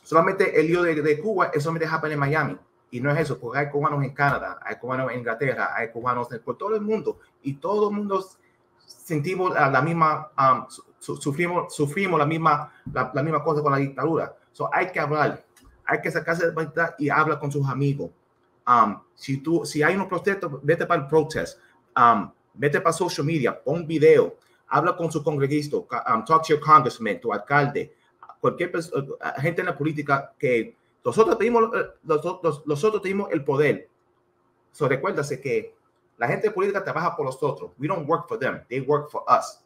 solamente el lío de Cuba es solamente happen en Miami. Y no es eso, porque hay cubanos en Canadá, hay cubanos en Inglaterra, hay cubanos por todo el mundo, y todo el mundo sentimos la misma, sufrimos la misma cosa con la dictadura. Hay que hablar, hay que sacarse de verdad y hablar con sus amigos. Si hay unos protestos, vete para el protest, vete para social media, pon video, habla con su congreguista, talk to your congressman, tu alcalde, cualquier gente en la política, que nosotros tenemos el poder. Recuérdase que la gente política trabaja por nosotros. We don't work for them. They work for us.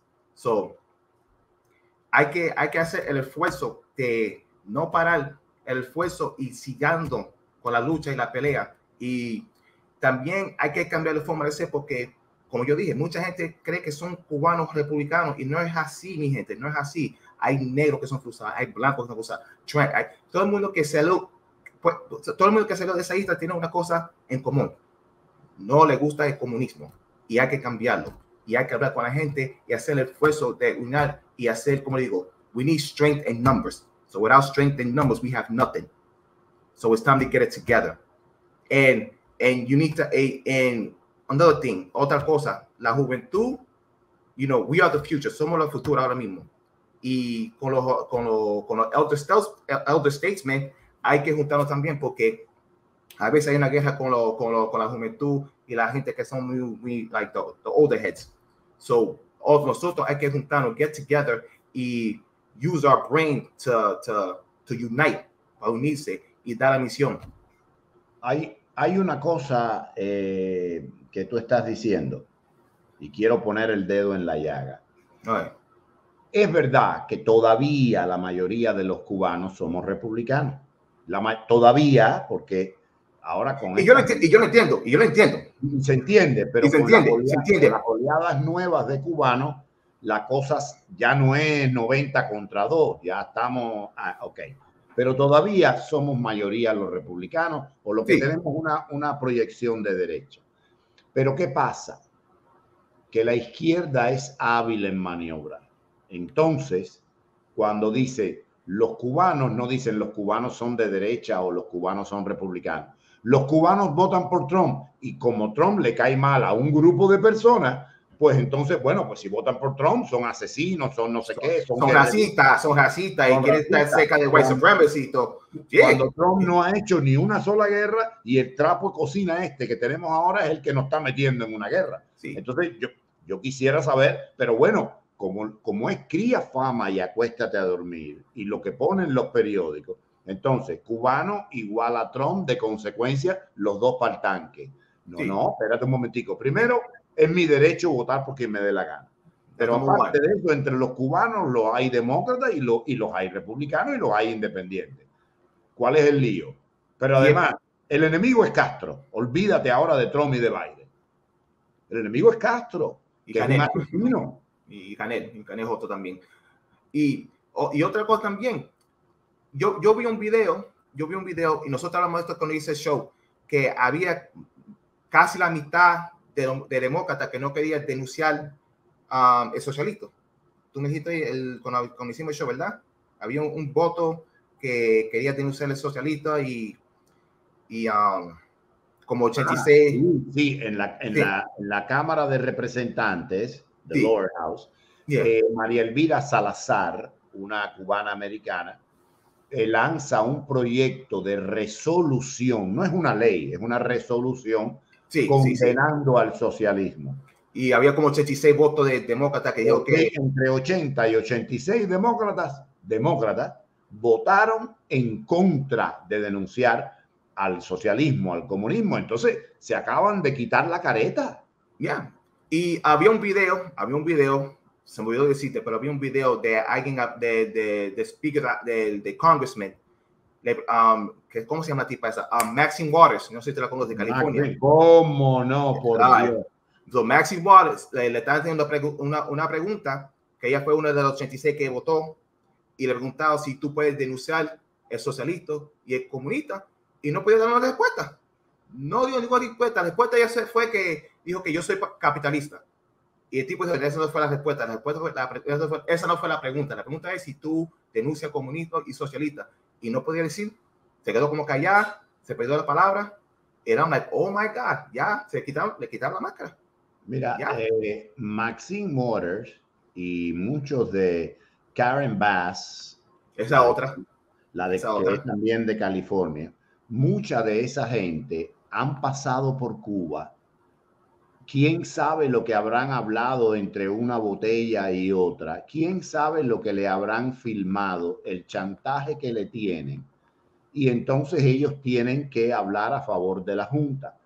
Hay que hacer el esfuerzo de no parar el esfuerzo y siguiendo con la lucha y la pelea. Y también hay que cambiar la forma de ser, porque, como yo dije, mucha gente cree que son cubanos republicanos y no es así, mi gente, no es así. Hay negros que son cruzados, hay blancos que son cruzados. Todo el mundo que salió de esa isla tiene una cosa en común: no le gusta el comunismo, y hay que cambiarlo, y hay que hablar con la gente y hacer el esfuerzo de unir y hacer, como digo, we need strength in numbers. So without strength in numbers, we have nothing. So it's time to get it together. And you need to, and another thing, otra cosa, la juventud, we are the future, somos la futura ahora mismo. Y con los elder statesmen hay que juntarnos también, porque A veces hay una guerra con la juventud y la gente que son muy like the older heads. So, nosotros hay que juntarnos, get together y use our brain to unite, para unirse y dar la misión. Hay una cosa que tú estás diciendo y quiero poner el dedo en la llaga. Es verdad que todavía la mayoría de los cubanos somos republicanos. Todavía, porque ahora con... Y yo lo entiendo. Se entiende, pero se entiende. Las oleadas nuevas de cubanos, la cosa ya no es 90 contra 2, ya estamos... ok. Pero todavía somos mayoría los republicanos o los que tenemos una proyección de derecha. Pero ¿qué pasa? Que la izquierda es hábil en maniobrar. Entonces, cuando dice los cubanos, no dicen los cubanos son de derecha o los cubanos son republicanos. Los cubanos votan por Trump y como Trump le cae mal a un grupo de personas, pues entonces, bueno, pues si votan por Trump son asesinos, son no sé qué. Son racistas y quieren estar cerca de white supremacy. Cuando Trump no ha hecho ni una sola guerra y el trapo de cocina que tenemos ahora es el que nos está metiendo en una guerra. Sí. Entonces yo quisiera saber, pero bueno, como es cría fama y acuéstate a dormir y lo que ponen los periódicos, entonces cubano igual a Trump, de consecuencia los dos para el tanque. No, espérate un momentico. Primero, es mi derecho votar por quien me dé la gana. Pero aparte de eso, entre los cubanos los hay demócratas y los hay republicanos y los hay independientes. ¿Cuál es el lío? Pero además, el enemigo es Castro. Olvídate ahora de Trump y de Biden. El enemigo es Castro, que es un asesino. Y Canel es otro también. Y otra cosa también, yo vi un video y nosotros hablamos de esto cuando hice el show, que había casi la mitad de demócratas que no querían denunciar el socialista. Tú me dijiste cuando hicimos el show, ¿verdad? Había un voto que quería denunciar el socialista y como 86. Sí, en la Cámara de Representantes, the Lower House, María Elvira Salazar, una cubana americana, lanza un proyecto de resolución, no es una ley, es una resolución condenando al socialismo. Y había como 86 votos de demócratas que dijo que... Entre 80 y 86 demócratas votaron en contra de denunciar al socialismo, al comunismo. Entonces se acaban de quitar la careta. Y había un video, se me olvidó decirte, pero había un video de alguien, de speaker, de congressman, ¿cómo se llama la tipa esa? Maxine Waters, no sé si te la conoces, de California. ¿Cómo no? Por Dios. So, Maxine Waters le están haciendo una pregunta, que ella fue una de los 86 que votó, y le preguntaba si tú puedes denunciar el socialista y el comunista, y no podía dar una respuesta. No dio ninguna respuesta. La respuesta ya fue que dijo que yo soy capitalista. Y el tipo dijo, esa no fue la respuesta. Esa no fue la pregunta. La pregunta es si tú denuncias comunista y socialista. Y no podía decir. Se quedó como callada. Se perdió la palabra. Era like, oh my God. Ya, le quitaron la máscara. Mira, Maxine Waters y muchos de Karen Bass. Esa otra. La de que es también de California. Mucha de esa gente han pasado por Cuba. ¿Quién sabe lo que habrán hablado entre una botella y otra? ¿Quién sabe lo que le habrán filmado? El chantaje que le tienen. Y entonces ellos tienen que hablar a favor de la Junta.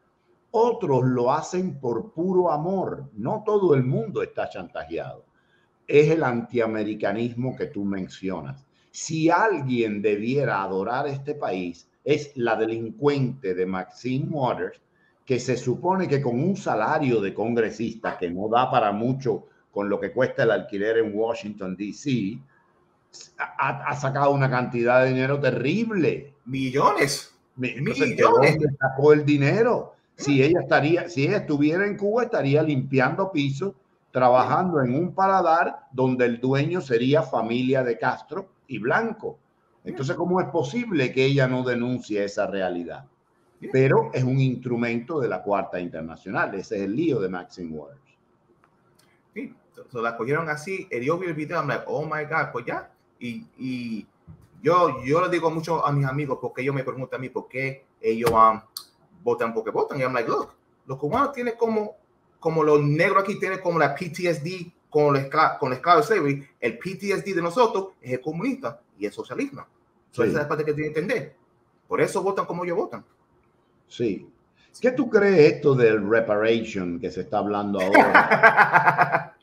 Otros lo hacen por puro amor. No todo el mundo está chantajeado. Es el antiamericanismo que tú mencionas. Si alguien debiera adorar este país, es la delincuente de Maxine Waters, que se supone que con un salario de congresista que no da para mucho con lo que cuesta el alquiler en Washington, D.C., ha sacado una cantidad de dinero terrible. Millones. Entonces, ¿de dónde sacó el dinero? Si ella estuviera en Cuba, estaría limpiando pisos, trabajando en un paladar donde el dueño sería familia de Castro y Blanco. Entonces, ¿cómo es posible que ella no denuncie esa realidad? Pero es un instrumento de la Cuarta Internacional. Ese es el lío de Maxine Waters. Sí, la cogieron así. Yo vi el video, I'm like, oh my God, pues ya. Y yo le digo mucho a mis amigos, porque ellos me preguntan a mí por qué ellos votan porque votan. Y I'm like, look, los cubanos tienen como los negros aquí tienen como la PTSD con el esclavo slavery. El PTSD de nosotros es el comunista y el socialismo. Sí. Esa es la parte que tienen que entender. Por eso votan como ellos votan. Sí. ¿Qué tú crees esto del reparation que se está hablando ahora?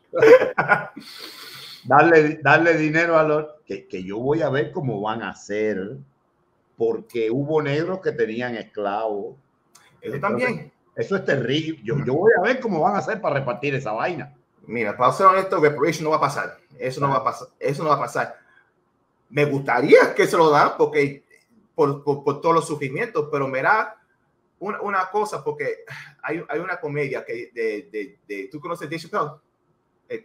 darle dinero a los... Que yo voy a ver cómo van a hacer, porque hubo negros que tenían esclavos. Eso Entonces, también. Eso es terrible. Yo voy a ver cómo van a hacer para repartir esa vaina. Mira, para ser honesto, reparation no va a pasar. Eso no va a pasar. Eso no va a pasar. Me gustaría que se lo dan porque por todos los sufrimientos, pero mira una cosa, porque hay una comedia que ¿tú conoces Dave Chappelle? El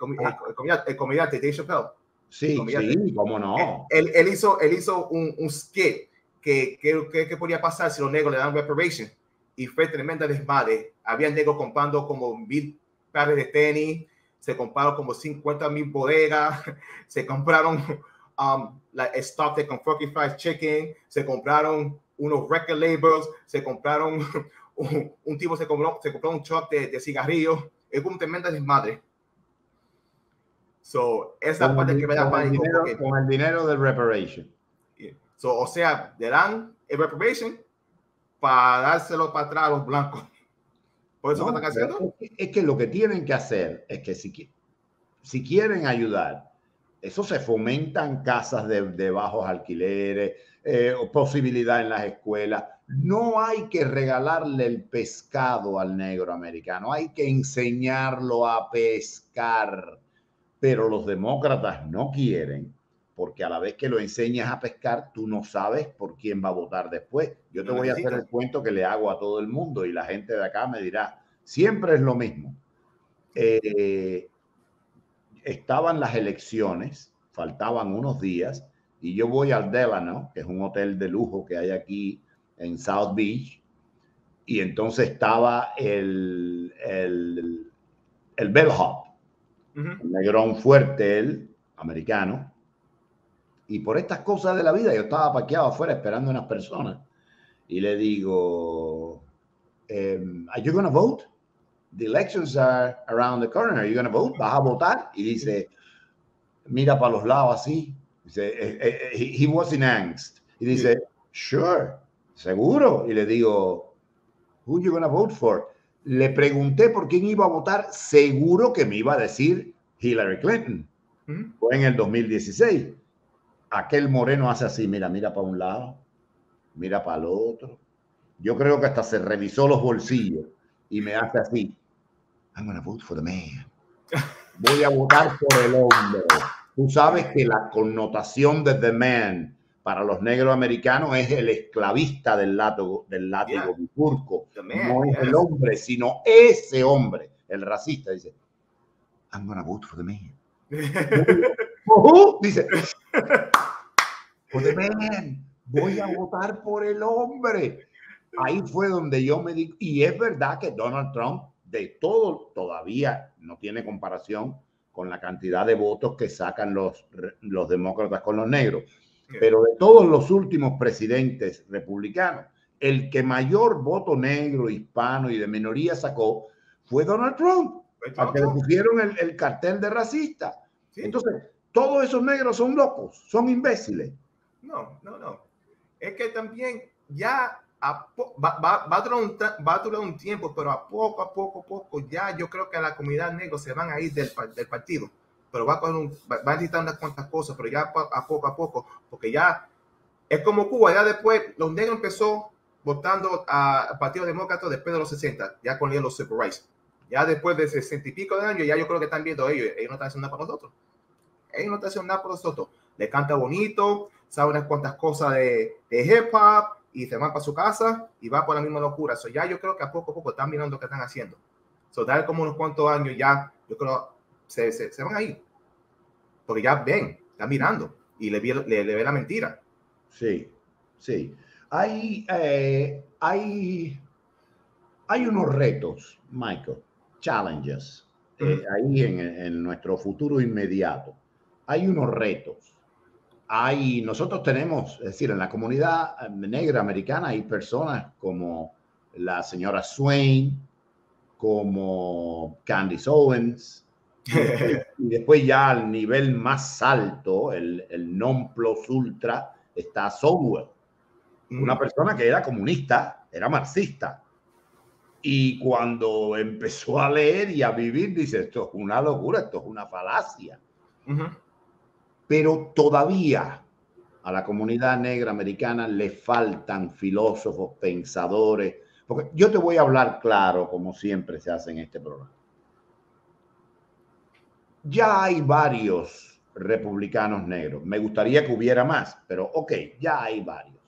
comediante Dave Chappelle. Sí, sí, cómo no. Él hizo un skit que podía pasar si los negros le dan reparation, y fue tremenda desmadre. Había negros comprando como 1,000 pares de tenis, se compraron como 50,000 bodegas, se compraron stock de Kentucky Fried Chicken, se compraron unos record labels, se compraron un tipo se compró un truck de cigarrillos. Es un tremenda desmadre. So, esa parte que me da pánico. Con el dinero del reparation. So, o sea, le dan el reparation para dárselo para atrás a los blancos. ¿Por eso que están haciendo? Es que lo que tienen que hacer es que si quieren ayudar, eso se fomentan casas de bajos alquileres, posibilidad en las escuelas. No hay que regalarle el pescado al negro americano, hay que enseñarlo a pescar. Pero los demócratas no quieren, porque a la vez que lo enseñas a pescar, tú no sabes por quién va a votar después. Yo te voy a hacer el cuento que le hago a todo el mundo y la gente de acá me dirá, siempre es lo mismo. Estaban las elecciones, faltaban unos días, y yo voy al Delano, que es un hotel de lujo que hay aquí en South Beach, y entonces estaba el bellhop, un negrón fuerte, el americano, y por estas cosas de la vida yo estaba parqueado afuera esperando a unas personas, y le digo, ¿Are you going to vote? The elections are around the corner. Are you going to vote? ¿Vas a votar? Y dice, mira para los lados así. Dice, he was in angst. Y dice, sure, seguro. Y le digo, who you going to vote for? Le pregunté por quién iba a votar. Seguro que me iba a decir Hillary Clinton. Fue en el 2016. Aquel moreno hace así, mira para un lado, mira para el otro. Yo creo que hasta se revisó los bolsillos y me hace así. I'm going to vote for the man. Voy a votar por el hombre. Tú sabes que la connotación de the man para los negros americanos es el esclavista del látigo bifurco. No es el hombre, sino ese hombre, el racista. Dice, I'm going to vote for the man. Dice, for the man. Voy a votar por el hombre. Ahí fue donde yo me di, y es verdad que Donald Trump de todo todavía no tiene comparación con la cantidad de votos que sacan los demócratas con los negros, pero de todos los últimos presidentes republicanos, el que mayor voto negro, hispano y de minoría sacó fue Donald Trump, al que le pusieron el cartel de racista. Entonces, todos esos negros son locos, son imbéciles. No. Es que también ya va a durar un tiempo, pero a poco, ya yo creo que la comunidad negra se van a ir del partido, pero va a necesitar unas cuantas cosas, pero ya a poco, porque ya es como Cuba, ya después los negros empezó votando al Partido Demócrata después de los 60, ya con los civil rights, ya después de 60 y pico de años, ya yo creo que están viendo ellos no están haciendo nada para nosotros, le canta bonito, sabe unas cuantas cosas de hip hop, y se van para su casa y va por la misma locura. So, ya yo creo que a poco están mirando lo que están haciendo. So, dar como unos cuantos años ya, yo creo se van a ir. Porque ya están mirando y le ve la mentira. Sí. Hay unos retos, Michael, challenges, ahí en nuestro futuro inmediato. Hay unos retos. Nosotros tenemos, es decir, en la comunidad negra americana hay personas como la señora Swain, como Candace Owens, y después ya al nivel más alto, el non plus ultra, está Sowell, una persona que era comunista, era marxista. Y cuando empezó a leer y a vivir, dice, esto es una locura, esto es una falacia. Pero todavía a la comunidad negra americana le faltan filósofos, pensadores. Porque yo te voy a hablar claro, como siempre se hace en este programa. Ya hay varios republicanos negros. Me gustaría que hubiera más, pero ok, ya hay varios.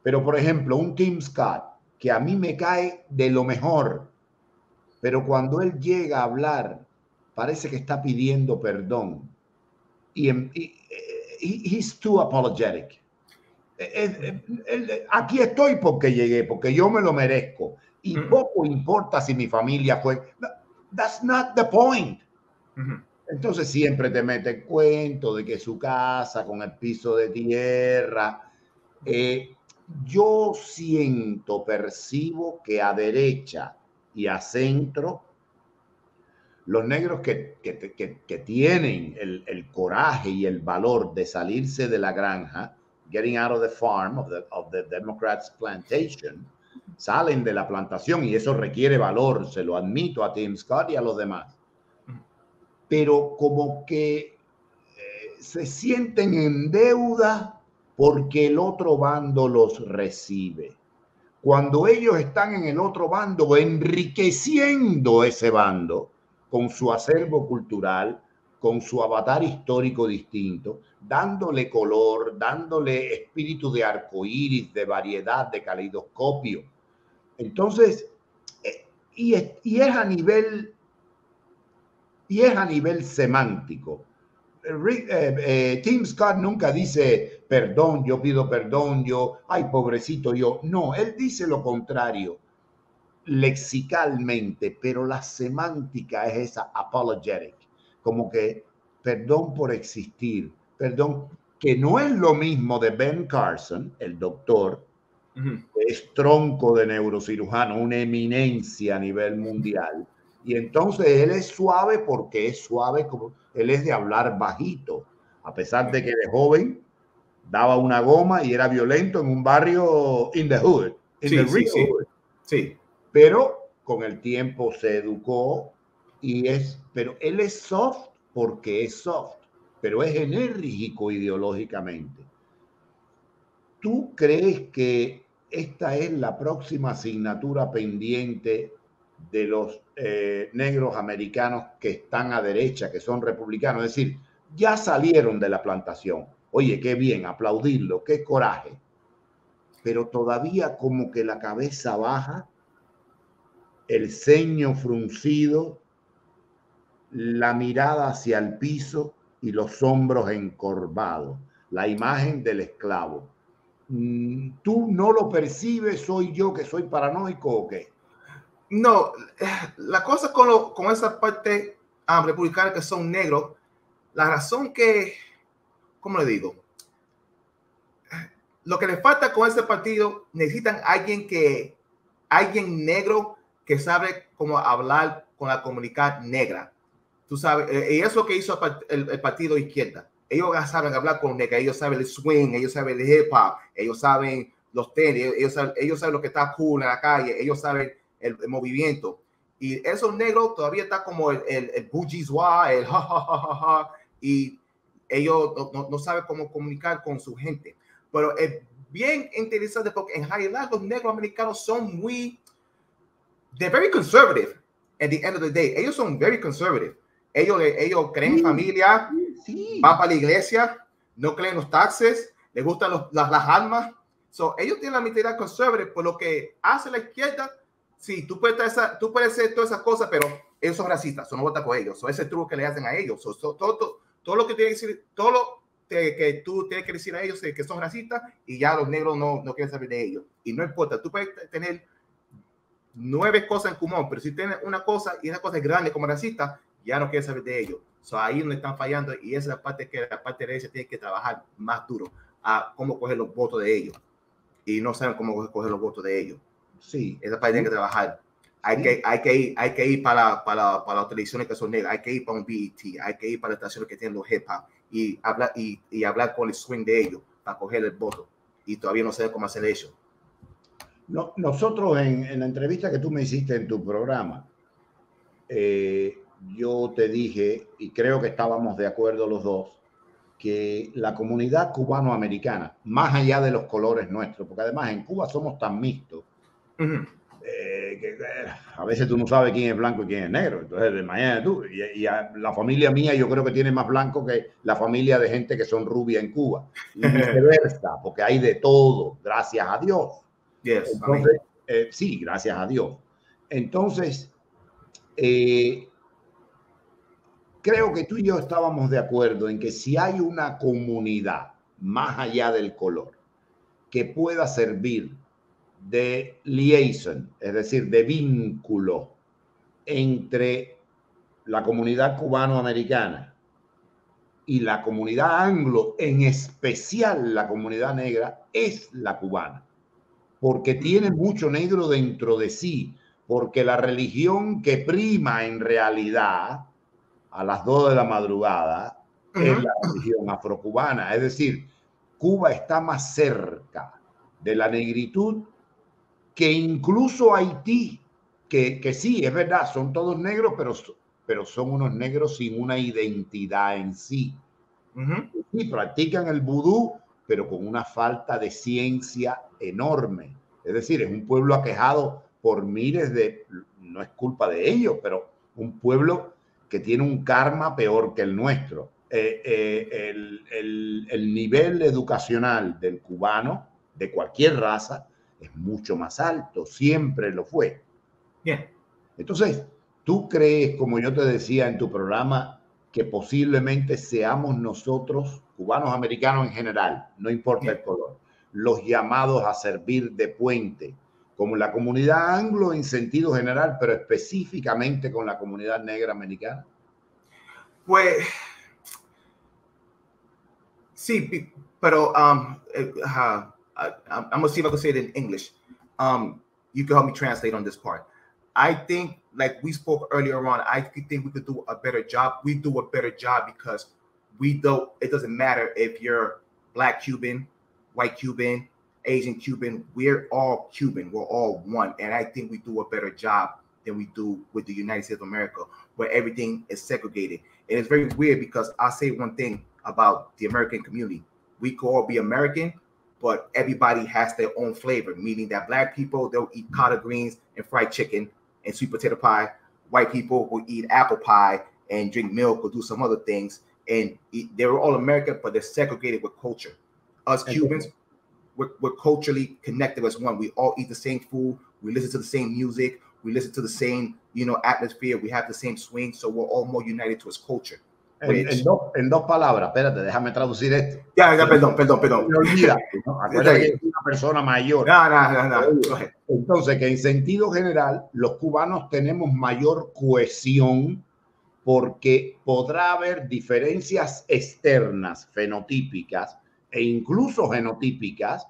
Pero, por ejemplo, un Tim Scott, que a mí me cae de lo mejor, pero cuando él llega a hablar, parece que está pidiendo perdón. He's too apologetic. Aquí estoy porque llegué, porque yo me lo merezco. Y poco importa si mi familia fue. That's not the point. Entonces siempre te mete cuento de que su casa con el piso de tierra. Yo siento, percibo que a derecha y a centro, los negros que tienen el coraje y el valor de salirse de la granja, getting out of the farm, of the Democrats' plantation, salen de la plantación y eso requiere valor, se lo admito a Tim Scott y a los demás. Pero como que se sienten en deuda porque el otro bando los recibe. Cuando ellos están en el otro bando, enriqueciendo ese bando con su acervo cultural, con su avatar histórico distinto, dándole color, dándole espíritu de arcoíris, de variedad, de caleidoscopio. Entonces, y es a nivel semántico. Tim Scott nunca dice perdón, yo pido perdón, yo, ay, pobrecito yo. No, él dice lo contrario lexicalmente, pero la semántica es esa apologetic, como que perdón por existir, perdón, que no es lo mismo de Ben Carson, el doctor, que es tronco de neurocirujano, una eminencia a nivel mundial. Y entonces él es suave porque es suave, como él es de hablar bajito, a pesar de que de joven daba una goma y era violento en un barrio in the hood, in the real hood. Sí. Pero con el tiempo se educó pero él es soft porque es soft, pero es enérgico ideológicamente. ¿Tú crees que esta es la próxima asignatura pendiente de los negros americanos que están a derecha, que son republicanos? Es decir, ya salieron de la plantación. Oye, qué bien, aplaudirlo, qué coraje. Pero todavía como que la cabeza baja, el ceño fruncido, la mirada hacia el piso y los hombros encorvados. La imagen del esclavo. ¿Tú no lo percibes? ¿Soy yo que soy paranoico o qué? No, la cosa con esa parte republicana que son negros, la razón que, ¿cómo le digo? Lo que les falta con ese partido, necesitan alguien negro que sabe cómo hablar con la comunidad negra. Tú sabes, y eso que hizo el partido izquierda. Ellos saben hablar con negra, ellos saben el swing, ellos saben el hip hop, ellos saben los tenis, ellos saben lo que está cool en la calle, ellos saben el movimiento. Y esos negros todavía está como el bourgeois, el ja, ja, ja, ja, ja, y ellos no saben cómo comunicar con su gente. Pero es bien interesante porque en realidad los negros americanos son they're very conservative at the end of the day. Ellos son very conservative. Ellos creen en familia, van para la iglesia, no creen los taxes, les gustan las armas. So, ellos tienen la mentalidad conservative, por lo que hace la izquierda. Sí, tú puedes hacer todas esas cosas, pero ellos son racistas, no votas con ellos. So, ese truco que le hacen a ellos. Todo lo que tiene que decir, todo lo que tú tienes que decir a ellos es que son racistas y ya los negros no quieren saber de ellos. Y no importa, tú puedes tener 9 cosas en común, pero si tienes una cosa y esa cosa es grande como racista, ya no quieres saber de ellos. So, ahí es donde están fallando y esa es la parte que la parte de ella tiene que trabajar más duro a cómo coger los votos de ellos y no saben cómo coger los votos de ellos. Sí. Esa parte tiene que trabajar. Hay que ir para las televisiones que son negras, hay que ir para un BET, hay que ir para las estaciones que tienen los hip hop y hablar con el swing de ellos para coger el voto. Y todavía no sé cómo hacer eso. No, nosotros en la entrevista que tú me hiciste en tu programa, yo te dije, y creo que estábamos de acuerdo los dos, que la comunidad cubanoamericana, más allá de los colores nuestros, porque además en Cuba somos tan mixtos, que a veces tú no sabes quién es blanco y quién es negro. Entonces, imagínate tú, y la familia mía yo creo que tiene más blanco que la familia de gente que son rubia en Cuba. Y viceversa, porque hay de todo, gracias a Dios. Yes, Entonces, sí, gracias a Dios. Entonces, creo que tú y yo estábamos de acuerdo en que si hay una comunidad más allá del color que pueda servir de liaison, es decir, de vínculo entre la comunidad cubanoamericana y la comunidad anglo, en especial la comunidad negra, es la cubana, porque tiene mucho negro dentro de sí, porque la religión que prima en realidad a las 2 de la madrugada es la religión afrocubana, es decir, Cuba está más cerca de la negritud que incluso Haití, que sí, es verdad, son todos negros, pero son unos negros sin una identidad en sí. Sí, practican el vudú, pero con una falta de ciencia enorme. Es decir, es un pueblo aquejado por miles de, no es culpa de ellos, pero un pueblo que tiene un karma peor que el nuestro. El nivel educacional del cubano, de cualquier raza, es mucho más alto, siempre lo fue. Bien. Entonces, ¿tú crees, como yo te decía en tu programa, que posiblemente seamos nosotros, cubanos americanos en general, no importa el color, los llamados a servir de puente, como la comunidad anglo en sentido general, pero específicamente con la comunidad negra americana? Pues sí, pero I'm gonna see if I can say it in English. You can help me translate on this part. I think, like we spoke earlier on, I think we could do a better job. We do a better job because it doesn't matter if you're Black Cuban, white Cuban, Asian Cuban, we're all Cuban, we're all one. And I think we do a better job than we do with the United States of America, where everything is segregated. And it's very weird because I'll say one thing about the American community. We could all be American, but everybody has their own flavor, meaning that Black people, they'll eat collard greens and fried chicken and sweet potato pie. White people will eat apple pie and drink milk or do some other things. And they're all American, but they're segregated with culture. Us Cubans, we're culturally connected as one. We all eat the same food. We listen to the same music. We listen to the same, atmosphere. We have the same swing. So we're all more united to its culture. En dos palabras, espérate, déjame traducir esto. Ya, perdón. Me olvida, ¿no? Acuérdate que es una persona mayor. No. Entonces, que en sentido general, los cubanos tenemos mayor cohesión porque podrá haber diferencias externas, fenotípicas e incluso genotípicas,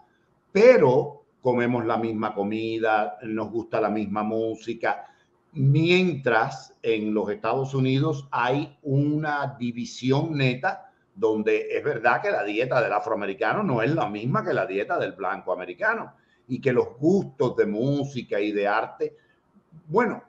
pero comemos la misma comida, nos gusta la misma música, mientras en los Estados Unidos hay una división neta donde es verdad que la dieta del afroamericano no es la misma que la dieta del blanco americano y que los gustos de música y de arte, bueno,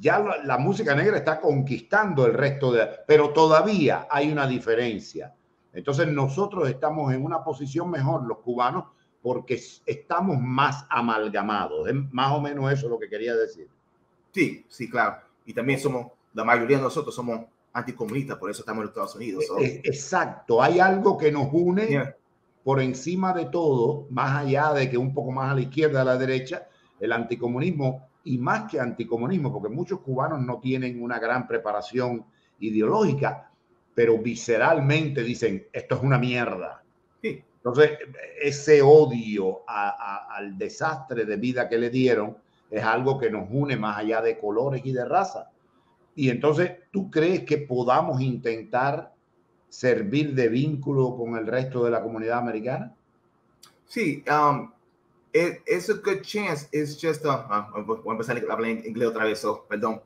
ya la música negra está conquistando el resto pero todavía hay una diferencia. Entonces nosotros estamos en una posición mejor, los cubanos, porque estamos más amalgamados. Es más o menos eso lo que quería decir. Sí, claro. Y también la mayoría de nosotros somos anticomunistas, por eso estamos en los Estados Unidos. Exacto, hay algo que nos une por encima de todo, más allá de que un poco más a la izquierda, a la derecha, el anticomunismo, y más que anticomunismo, porque muchos cubanos no tienen una gran preparación ideológica, pero visceralmente dicen, esto es una mierda. Sí. Entonces, ese odio al desastre de vida que le dieron es algo que nos une más allá de colores y de raza. Y entonces, ¿tú crees que podamos intentar servir de vínculo con el resto de la comunidad americana? Sí, it's a good chance. It's just voy a empezar a hablar en inglés otra vez, so perdón.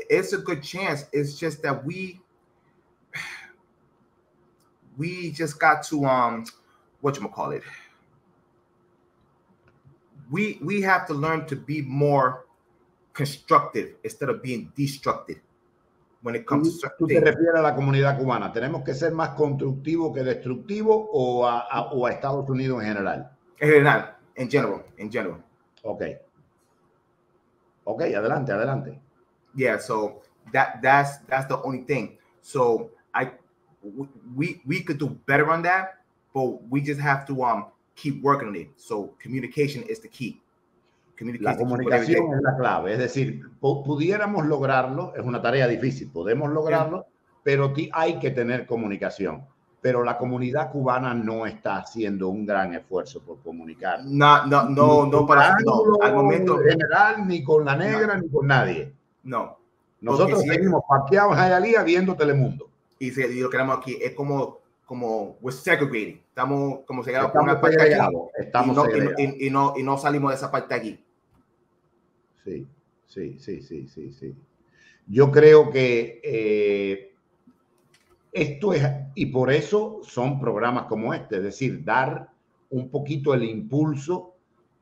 It's a good chance. It's just that we just got to whatchamacallit. We have to learn to be more constructive instead of being destructive when it comes to ¿Tú te refieres a la comunidad cubana? ¿Tenemos que ser más constructivos que destructivos o a Estados Unidos en general? En general. Okay, adelante. Yeah, so that's the only thing. So we could do better on that, but we just have to keep working on it. So communication is the key. La comunicación es la clave, es decir, pudiéramos lograrlo, es una tarea difícil, podemos lograrlo, pero hay que tener comunicación. Pero la comunidad cubana no está haciendo un gran esfuerzo por comunicar. No, al momento en general, ni con la negra, ni con nadie. No. Nosotros seguimos parqueados en Hialeah viendo Telemundo. Y lo que tenemos aquí es como we're segregating. Estamos como segregados por una parte aquí y no salimos de esa parte aquí. Sí. Yo creo que esto es, y por eso son programas como este, es decir, dar un poquito el impulso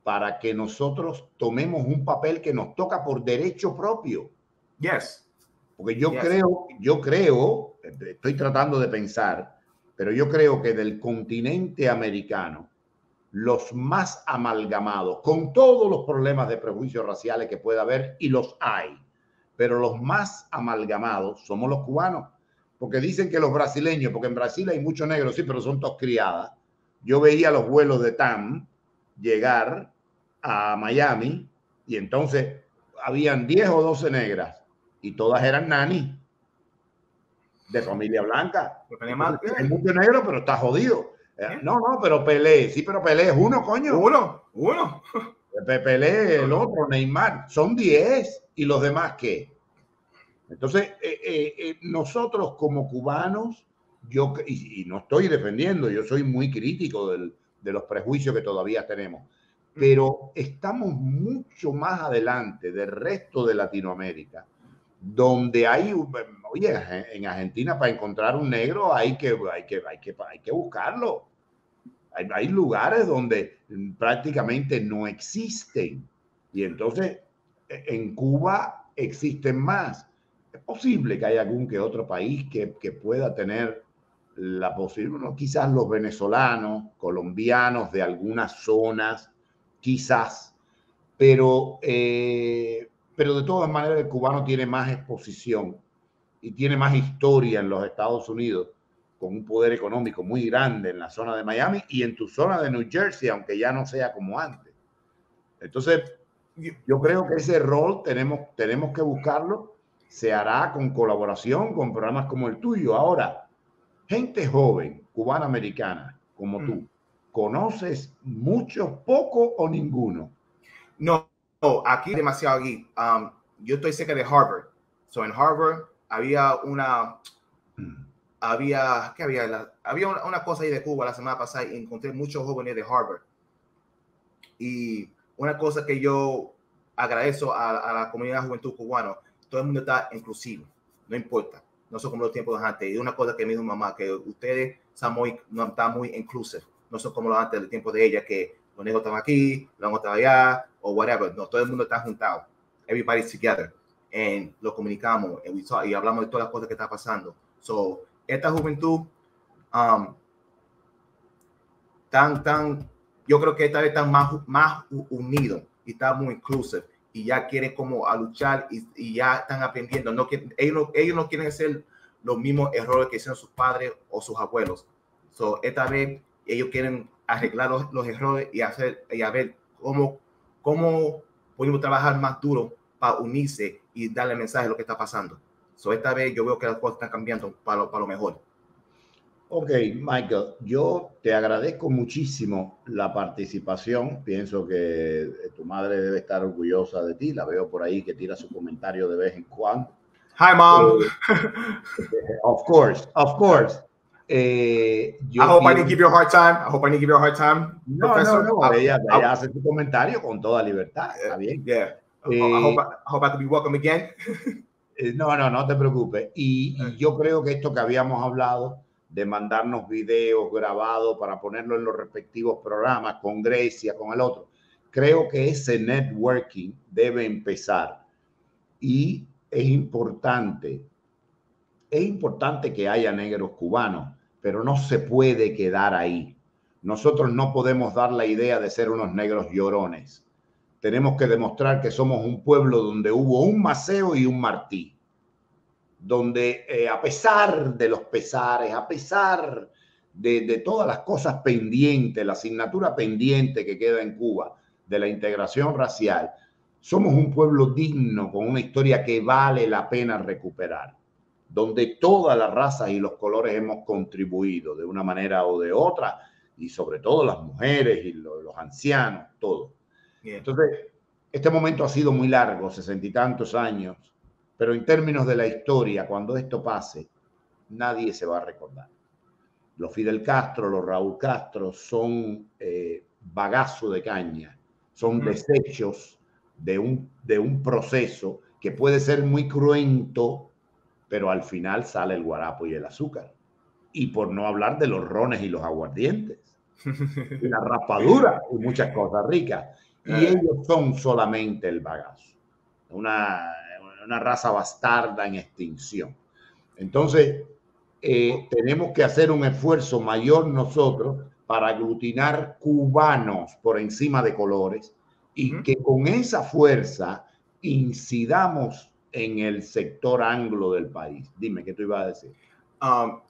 para que nosotros tomemos un papel que nos toca por derecho propio. Yes. Porque yo creo, estoy tratando de pensar, pero yo creo que del continente americano, los más amalgamados, con todos los problemas de prejuicios raciales que pueda haber, y los hay, pero los más amalgamados somos los cubanos, porque dicen que los brasileños, porque en Brasil hay muchos negros, sí, pero son todos criadas. Yo veía los vuelos de TAM llegar a Miami y entonces habían 10 o 12 negras y todas eran nani de familia blanca. Hay mucho negro, pero está jodido. No, pero Pelé, sí, pero Pelé es uno, coño. Uno. Pelé, el otro, Neymar, son 10. ¿Y los demás qué? Entonces, nosotros como cubanos, y no estoy defendiendo, yo soy muy crítico de los prejuicios que todavía tenemos, pero estamos mucho más adelante del resto de Latinoamérica, donde hay, oye, en Argentina para encontrar un negro hay que buscarlo. Hay lugares donde prácticamente no existen. Y entonces en Cuba existen más. Es posible que haya algún que otro país que pueda tener la posibilidad, bueno, quizás los venezolanos, colombianos de algunas zonas, quizás, pero de todas maneras el cubano tiene más exposición y tiene más historia en los Estados Unidos, con un poder económico muy grande en la zona de Miami y en tu zona de New Jersey, aunque ya no sea como antes. Entonces, yo creo que ese rol tenemos que buscarlo. Se hará con colaboración con programas como el tuyo. Ahora, gente joven, cubana-americana, como tú, ¿conoces muchos, poco o ninguno? No, aquí demasiado aquí. Yo estoy cerca de Harvard. So en Harvard había una cosa ahí de Cuba la semana pasada y encontré muchos jóvenes de Harvard. Y una cosa que yo agradezco a la comunidad de juventud cubana, todo el mundo está inclusivo, no importa, no son como los tiempos de antes. Y una cosa que me dijo mamá, que ustedes están muy inclusivos, no son como los antes del tiempo de ella, que los negros están aquí, los negros están allá, o whatever. No, todo el mundo está juntado. Everybody's together. And lo comunicamos y hablamos de todas las cosas que están pasando. So, esta juventud yo creo que esta vez están más unidos y están muy inclusivos y ya quieren como a luchar y ya están aprendiendo. Ellos no quieren hacer los mismos errores que hicieron sus padres o sus abuelos. So, esta vez ellos quieren arreglar los errores y a ver cómo podemos trabajar más duro para unirse y darle el mensaje de lo que está pasando. So, esta vez yo veo que las cosas están cambiando para lo mejor. Ok, Michael, yo te agradezco muchísimo la participación. Pienso que tu madre debe estar orgullosa de ti. La veo por ahí que tira su comentario de vez en cuando. Hi, Mom. Of course. I hope I didn't give you a hard time. I hope I didn't give you a hard time, Professor. No. Ella hace su comentario con toda libertad. Está bien. Yeah. I hope I could be welcome again. No te preocupes. Y yo creo que esto que habíamos hablado de mandarnos videos grabados para ponerlo en los respectivos programas con Grecia, con el otro, creo que ese networking debe empezar. Y es importante que haya negros cubanos, pero no se puede quedar ahí. Nosotros no podemos dar la idea de ser unos negros llorones. Tenemos que demostrar que somos un pueblo donde hubo un Maceo y un Martí, donde a pesar de los pesares, a pesar de todas las cosas pendientes, la asignatura pendiente que queda en Cuba de la integración racial, somos un pueblo digno con una historia que vale la pena recuperar, donde todas las razas y los colores hemos contribuido de una manera o de otra, y sobre todo las mujeres y los ancianos, todo. Entonces, este momento ha sido muy largo, 60 y tantos años, pero en términos de la historia, cuando esto pase, nadie se va a recordar. Los Fidel Castro, los Raúl Castro son bagazo de caña, son desechos de un proceso que puede ser muy cruento, pero al final sale el guarapo y el azúcar. Y por no hablar de los rones y los aguardientes, y la raspadura y muchas cosas ricas. Y ellos son solamente el bagazo, una raza bastarda en extinción. Entonces, tenemos que hacer un esfuerzo mayor nosotros para aglutinar cubanos por encima de colores y que con esa fuerza incidamos en el sector anglo del país. Dime, ¿qué tú ibas a decir?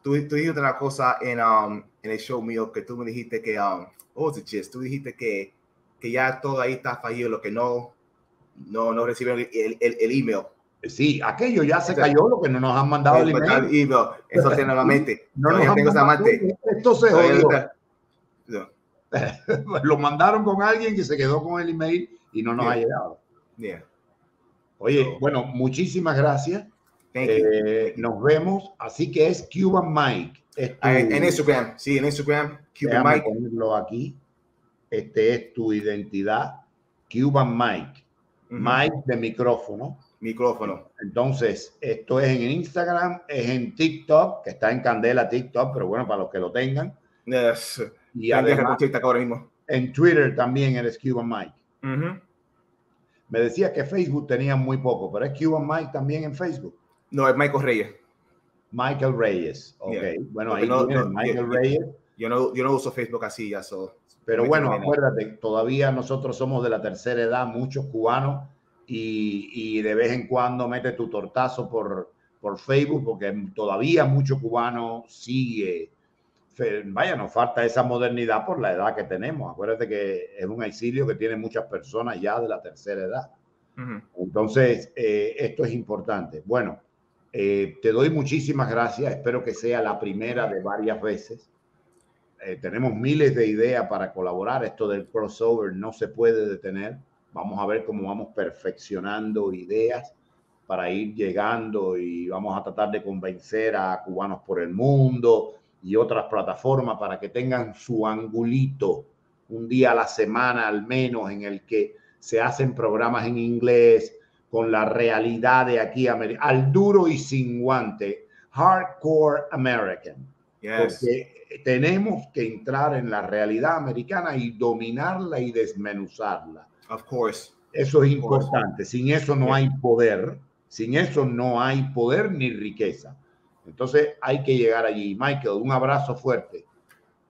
Tú dijiste una cosa en el show mío que tú me dijiste que, tú dijiste que ya todo ahí está fallido, lo que no recibieron el email. Sí, aquello ya se cayó, lo que no nos han mandado el email. Eso tiene nuevamente. Esto se jodió. Lo mandaron con alguien que se quedó con el email y no nos ha llegado. Oye, bueno, muchísimas gracias. Nos vemos. Así que es Cuban Mike. En Instagram, sí, en Instagram, Cuban Mike. Ponerlo aquí. Es tu identidad, Cuban Mike. Mike de micrófono. Entonces, esto es en Instagram, es en TikTok, que está en candela TikTok, pero bueno, para los que lo tengan. Y además, en Twitter también eres Cuban Mike. Me decía que Facebook tenía muy poco, pero es Cuban Mike también en Facebook. No, es Michael Reyes. Michael Reyes, ok. Bueno, ahí tiene Michael Reyes. Yo no uso Facebook así, ya. Pero bueno, acuérdate, todavía nosotros somos de la tercera edad, muchos cubanos, y de vez en cuando mete tu tortazo por Facebook, porque todavía mucho cubano sigue. Vaya, nos falta esa modernidad por la edad que tenemos. Acuérdate que es un exilio que tiene muchas personas ya de la tercera edad. Entonces, esto es importante. Bueno, te doy muchísimas gracias. Espero que sea la primera de varias veces. Tenemos miles de ideas para colaborar. Esto del crossover no se puede detener. Vamos a ver cómo vamos perfeccionando ideas para ir llegando y vamos a tratar de convencer a Cubanos por el Mundo y otras plataformas para que tengan su angulito un día a la semana al menos en el que se hacen programas en inglés con la realidad de aquí al duro y sin guante, hardcore American. Porque tenemos que entrar en la realidad americana y dominarla y desmenuzarla. Of course. Eso es importante. Sin eso no hay poder. Sin eso no hay poder ni riqueza. Entonces hay que llegar allí. Michael, un abrazo fuerte.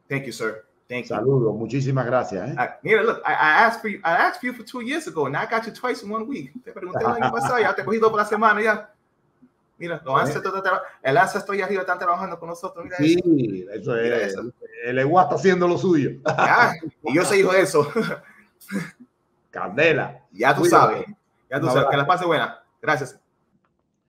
Thank you, sir. Thank you. Saludos. Muchísimas gracias. Mira, look, I asked for you for 2 years ago, and I got you twice in 1 week. Te pregunté el año pasado, ya te he cogido por la semana ya. Mira, el ancestro y arriba están trabajando con nosotros. Mira sí, eso es. El EGUA está haciendo lo suyo. Y yo soy hijo de eso. Candela. Ya tú sabes. Que la pase buena. Gracias.